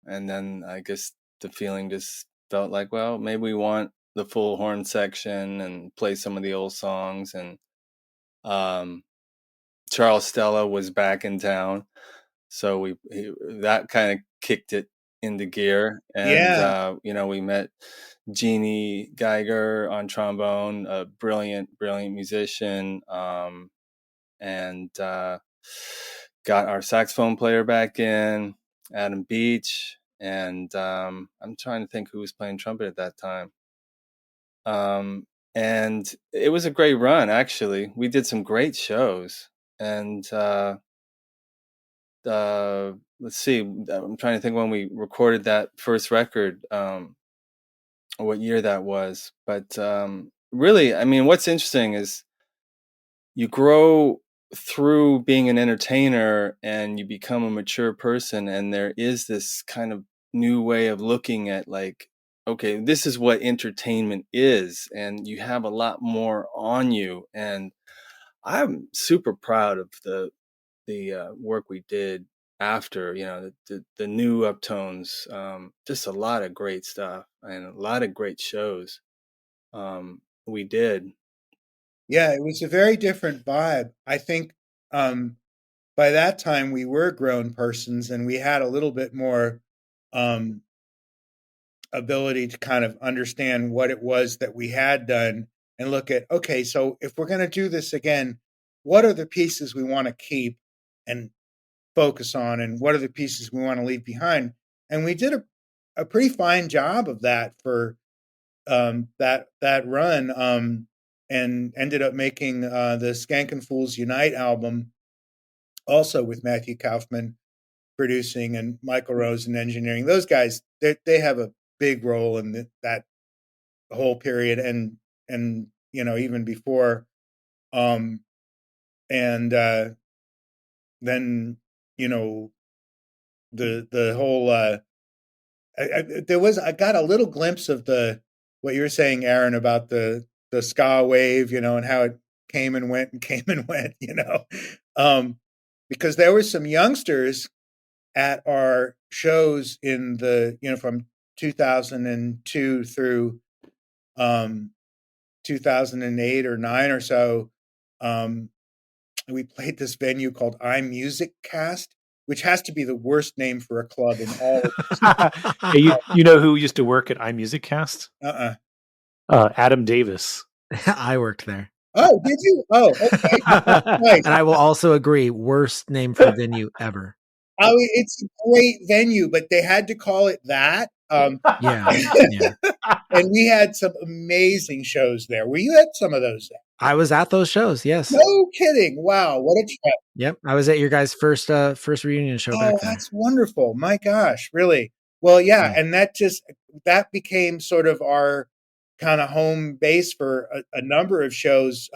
then I guess the feeling just felt like, well, maybe we want the full horn section and play some of the old songs. And Charles Stella was back in town, so that kind of kicked it into gear. And we met Jeannie Geiger on trombone, a brilliant musician, and got our saxophone player back in, Adam Beach, and I'm trying to think who was playing trumpet at that time. And it was a great run, actually. We did some great shows. And let's see, I'm trying to think when we recorded that first record, what year that was. But really, I mean, what's interesting is you grow through being an entertainer and you become a mature person, and there is this kind of new way of looking at, like, okay, this is what entertainment is, and you have a lot more on you. And I'm super proud of the work we did after, the new Uptones, just a lot of great stuff and a lot of great shows. we did. Yeah, it was a very different vibe. I think by that time we were grown persons and we had a little bit more um, ability to kind of understand what it was that we had done and look at, okay, so if we're going to do this again, what are the pieces we want to keep and focus on, and what are the pieces we want to leave behind? And we did a pretty fine job of that for that run, and ended up making the Skankin' Fools Unite album, also with Matthew Kaufman producing and Michael Rosen engineering. Those guys, they have a big role in that whole period, and even before, and then the whole I got a little glimpse of what you were saying, Aaron, about the ska wave, and how it came and went and came and went, because there were some youngsters at our shows in from 2002 through 2008 or 9 or so. We played this venue called iMusic Cast, which has to be the worst name for a club in all of Hey, you know who used to work at iMusic Cast? Adam Davis. I worked there. Oh, did you? Oh, okay. Nice. And I will also agree, worst name for a venue ever. It's a great venue, but they had to call it that. Yeah. And we had some amazing shows there. Were you at some of those? I was at those shows. Yes. No kidding. Wow, what a trip. Yep, I was at your guys' first reunion show back then. That's wonderful. My gosh, really? Well, yeah, and that became sort of our kind of home base for a number of shows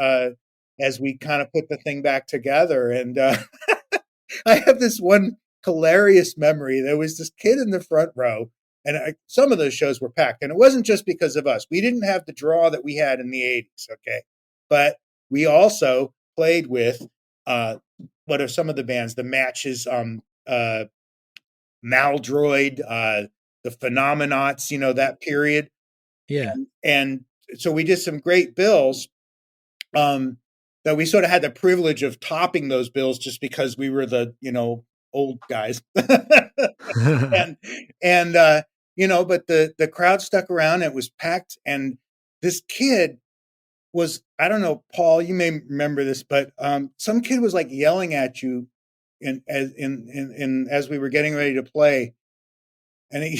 as we kind of put the thing back together. And I have this one hilarious memory. There was this kid in the front row, and some of those shows were packed. And it wasn't just because of us. We didn't have the draw that we had in the 80s, okay? But we also played with what are some of the bands? The Matches, Maldroid, the Phenomenauts, that period. Yeah. And so we did some great bills that we sort of had the privilege of topping those bills just because we were the, old guys. But the crowd stuck around. It was packed. And this kid was, I don't know, Paul, you may remember this, but some kid was like yelling at you as we were getting ready to play. And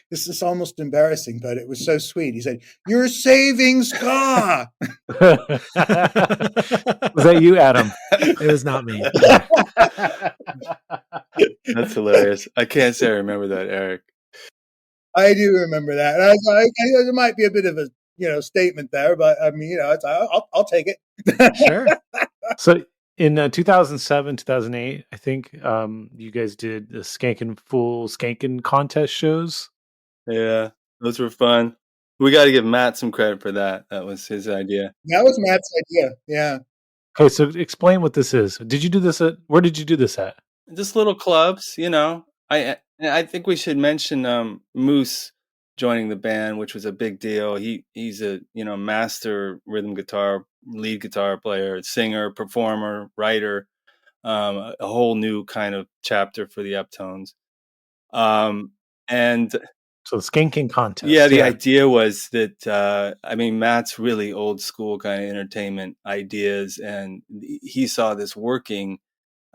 this is almost embarrassing, but it was so sweet. He said, "You're saving ska." Was that you, Adam? It was not me. That's hilarious. I can't say I remember that, Eric. I do remember that. And I was like, there might be a bit of a statement there, but I mean, I'll take it. Sure. So in 2007, 2008, I think you guys did the Skankin' contest shows. Yeah, those were fun. We got to give Matt some credit for that. That was his idea. That was Matt's idea. Yeah. Okay, so explain what this is. Where did you do this at? Just little clubs, I think we should mention Moose joining the band, which was a big deal. He's a master rhythm guitar, lead guitar player, singer, performer, writer. A whole new kind of chapter for the Uptones. And so the Skankin' contest. Yeah, the idea was that Matt's really old school kind of entertainment ideas, and he saw this working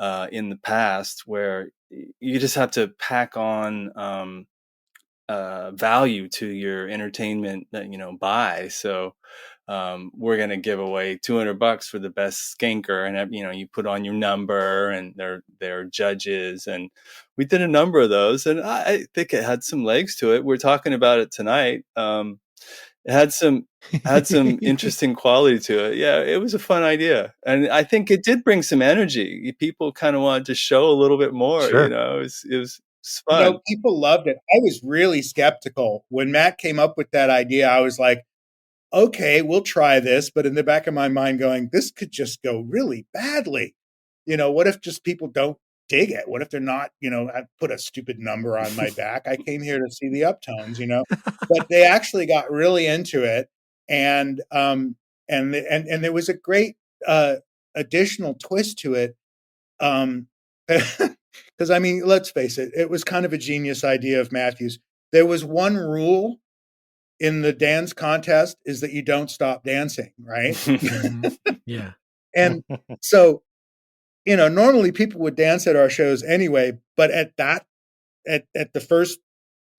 in the past where you just have to pack on value to your entertainment that buy. So we're going to give away $200 for the best skanker, and you put on your number, and they're judges, and we did a number of those, and I think it had some legs to it. We're talking about it tonight. It had some interesting quality to it. Yeah, it was a fun idea, and I think it did bring some energy. People kind of wanted to show a little bit more. Sure. It was fun. People loved it. I was really skeptical when Matt came up with that idea. I was like, okay, we'll try this. But in the back of my mind going, this could just go really badly. What if just people don't dig it? What if they're not, I put a stupid number on my back. I came here to see the Uptones, but they actually got really into it. and there was a great additional twist to it, because I mean, let's face it, it was kind of a genius idea of Matthew's. There was one rule in the dance contest, is that you don't stop dancing, right? Yeah. And so, normally people would dance at our shows anyway, but at the first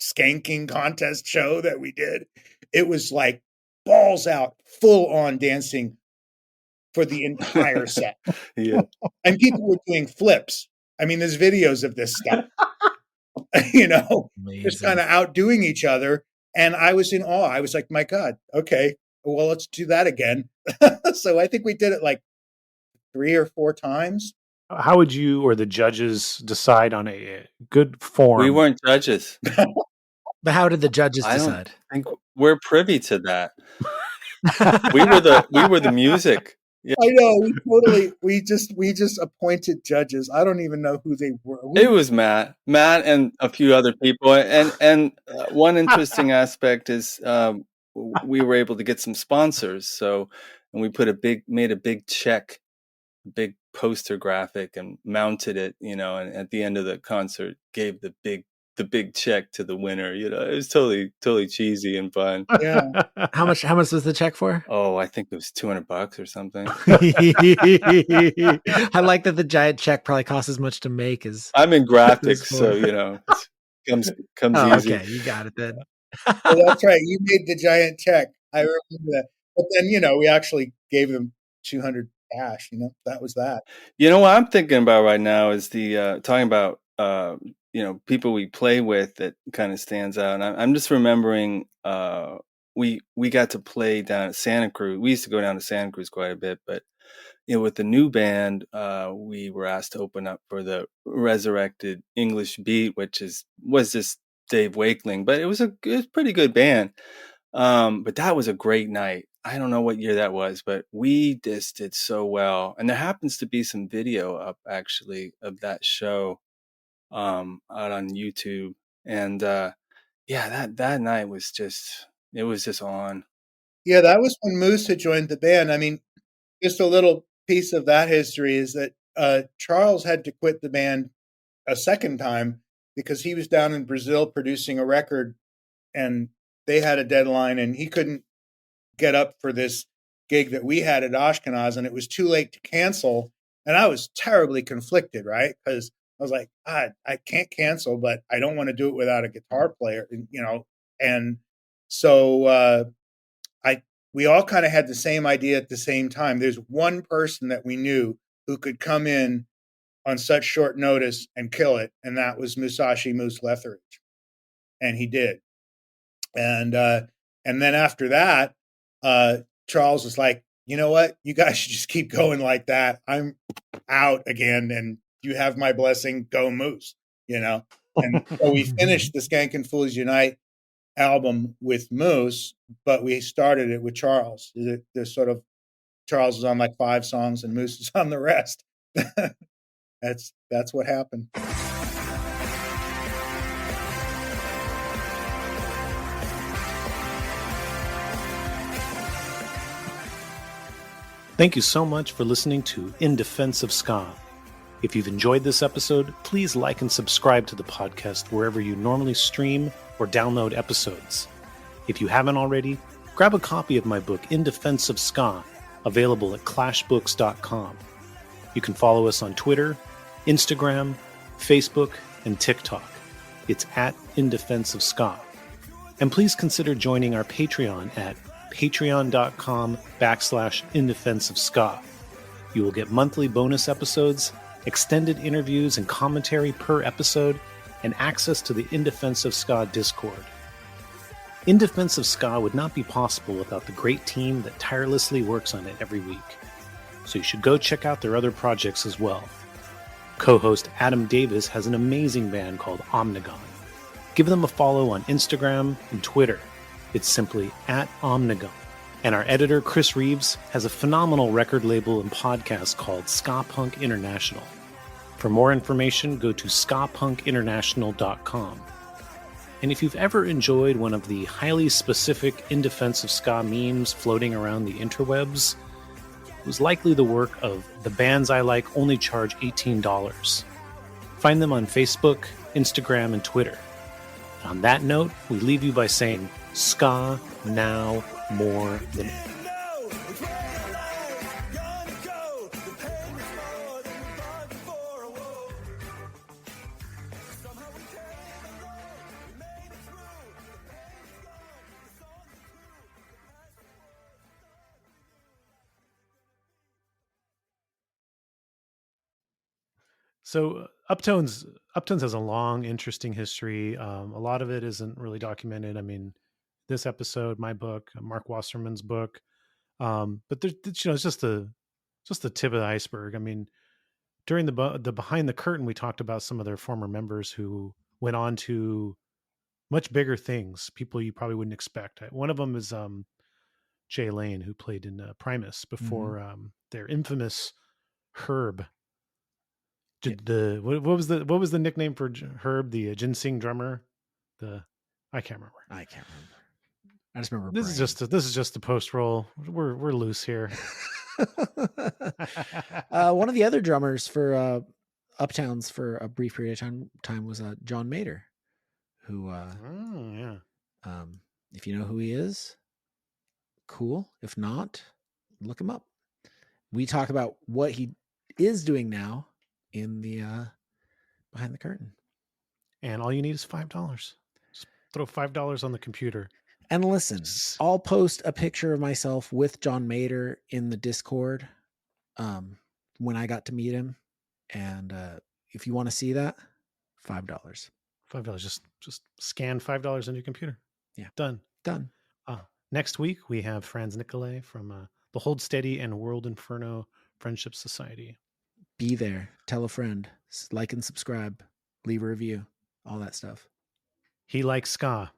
skanking contest show that we did, it was like balls out, full on dancing for the entire set. Yeah. And people were doing flips. I mean, there's videos of this stuff, just kind of outdoing each other. And I was in awe. I was like, my God, okay, well, let's do that again. So I think we did it like 3 or 4 times. How would you or the judges decide on a good form? We weren't judges. But how did the judges I don't decide? think we're privy to that. We were the music. Yeah. I know, we just appointed judges. I don't even know who they were. It was Matt and a few other people. And one interesting aspect is we were able to get some sponsors. So, and we made a big check, big poster graphic, and mounted it, and at the end of the concert gave the big check to the winner. It was totally cheesy and fun. Yeah. How much was the check for? Oh, I think it was $200 or something. I like that the giant check probably costs as much to make as I'm in graphics, so it comes easy. Okay, you got it then. Well, that's right. You made the giant check. I remember that. But then, we actually gave them $200 cash. That was that. What I'm thinking about right now is the talking about people we play with that kind of stands out. And I'm just remembering we got to play down at Santa Cruz. We used to go down to Santa Cruz quite a bit, but with the new band, we were asked to open up for the resurrected English Beat, which was just Dave Wakeling, but it was a pretty good band. But that was a great night. I don't know what year that was, but we just did so well. And there happens to be some video up actually of that show out on YouTube. And that night was just on. Yeah, that was when Moose had joined the band. I mean, just a little piece of that history is that Charles had to quit the band a second time because he was down in Brazil producing a record, and they had a deadline, and he couldn't get up for this gig that we had at Ashkenaz, and it was too late to cancel. And I was terribly conflicted, right? Because I was like, I can't cancel, but I don't want to do it without a guitar player, And so we all kind of had the same idea at the same time. There's one person that we knew who could come in on such short notice and kill it, and that was Musashi Moose Letheridge, and he did. And then after that, Charles was like, you know what? You guys should just keep going like that. I'm out again, and you have my blessing. Go Moose, And so we finished the Skankin' Fools Unite album with Moose, but we started it with Charles. There's sort of Charles is on like 5 songs, and Moose is on the rest. That's what happened. Thank you so much for listening to In Defense of Ska. If you've enjoyed this episode, please like and subscribe to the podcast wherever you normally stream or download episodes. If you haven't already, grab a copy of my book, In Defense of Ska, available at clashbooks.com. You can follow us on Twitter, Instagram, Facebook, and TikTok. It's at In Defense of Ska. And please consider joining our Patreon at patreon.com/indefenseofska. You will get monthly bonus episodes, extended interviews and commentary per episode, and access to the In Defense of Ska Discord. In Defense of Ska would not be possible without the great team that tirelessly works on it every week. So you should go check out their other projects as well. Co-host Adam Davis has an amazing band called Omnigon. Give them a follow on Instagram and Twitter. It's simply at Omnigon. And our editor, Chris Reeves, has a phenomenal record label and podcast called Ska Punk International. For more information, go to skapunkinternational.com. And if you've ever enjoyed one of the highly specific In Defense of Ska memes floating around the interwebs, it was likely the work of The Bands I Like Only Charge $18. Find them on Facebook, Instagram, and Twitter. And on that note, we leave you by saying, Ska now more than ever. So Uptones has a long, interesting history. A lot of it isn't really documented. I mean, this episode, my book, Mark Wasserman's book, but there's, it's just the tip of the iceberg. I mean, during the behind the curtain, we talked about some of their former members who went on to much bigger things. People you probably wouldn't expect. One of them is Jay Lane, who played in Primus before their infamous Herb. What was the nickname for Herb, the ginseng drummer? I can't remember. I can't remember. I just remember This is just a post roll. We're loose here. One of the other drummers for Uptowns for a brief period of time was John Mader, who if you know who he is, cool. If not, look him up. We talk about what he is doing now in the behind the curtain. And all you need is $5. Just throw $5 on the computer. And listen, I'll post a picture of myself with John Mader in the Discord when I got to meet him. And if you want to see that, $5. $5. Just scan $5 on your computer. Yeah. Done. Next week, we have Franz Nicolay from the Hold Steady and World Inferno Friendship Society. Be there. Tell a friend. Like and subscribe. Leave a review. All that stuff. He likes ska.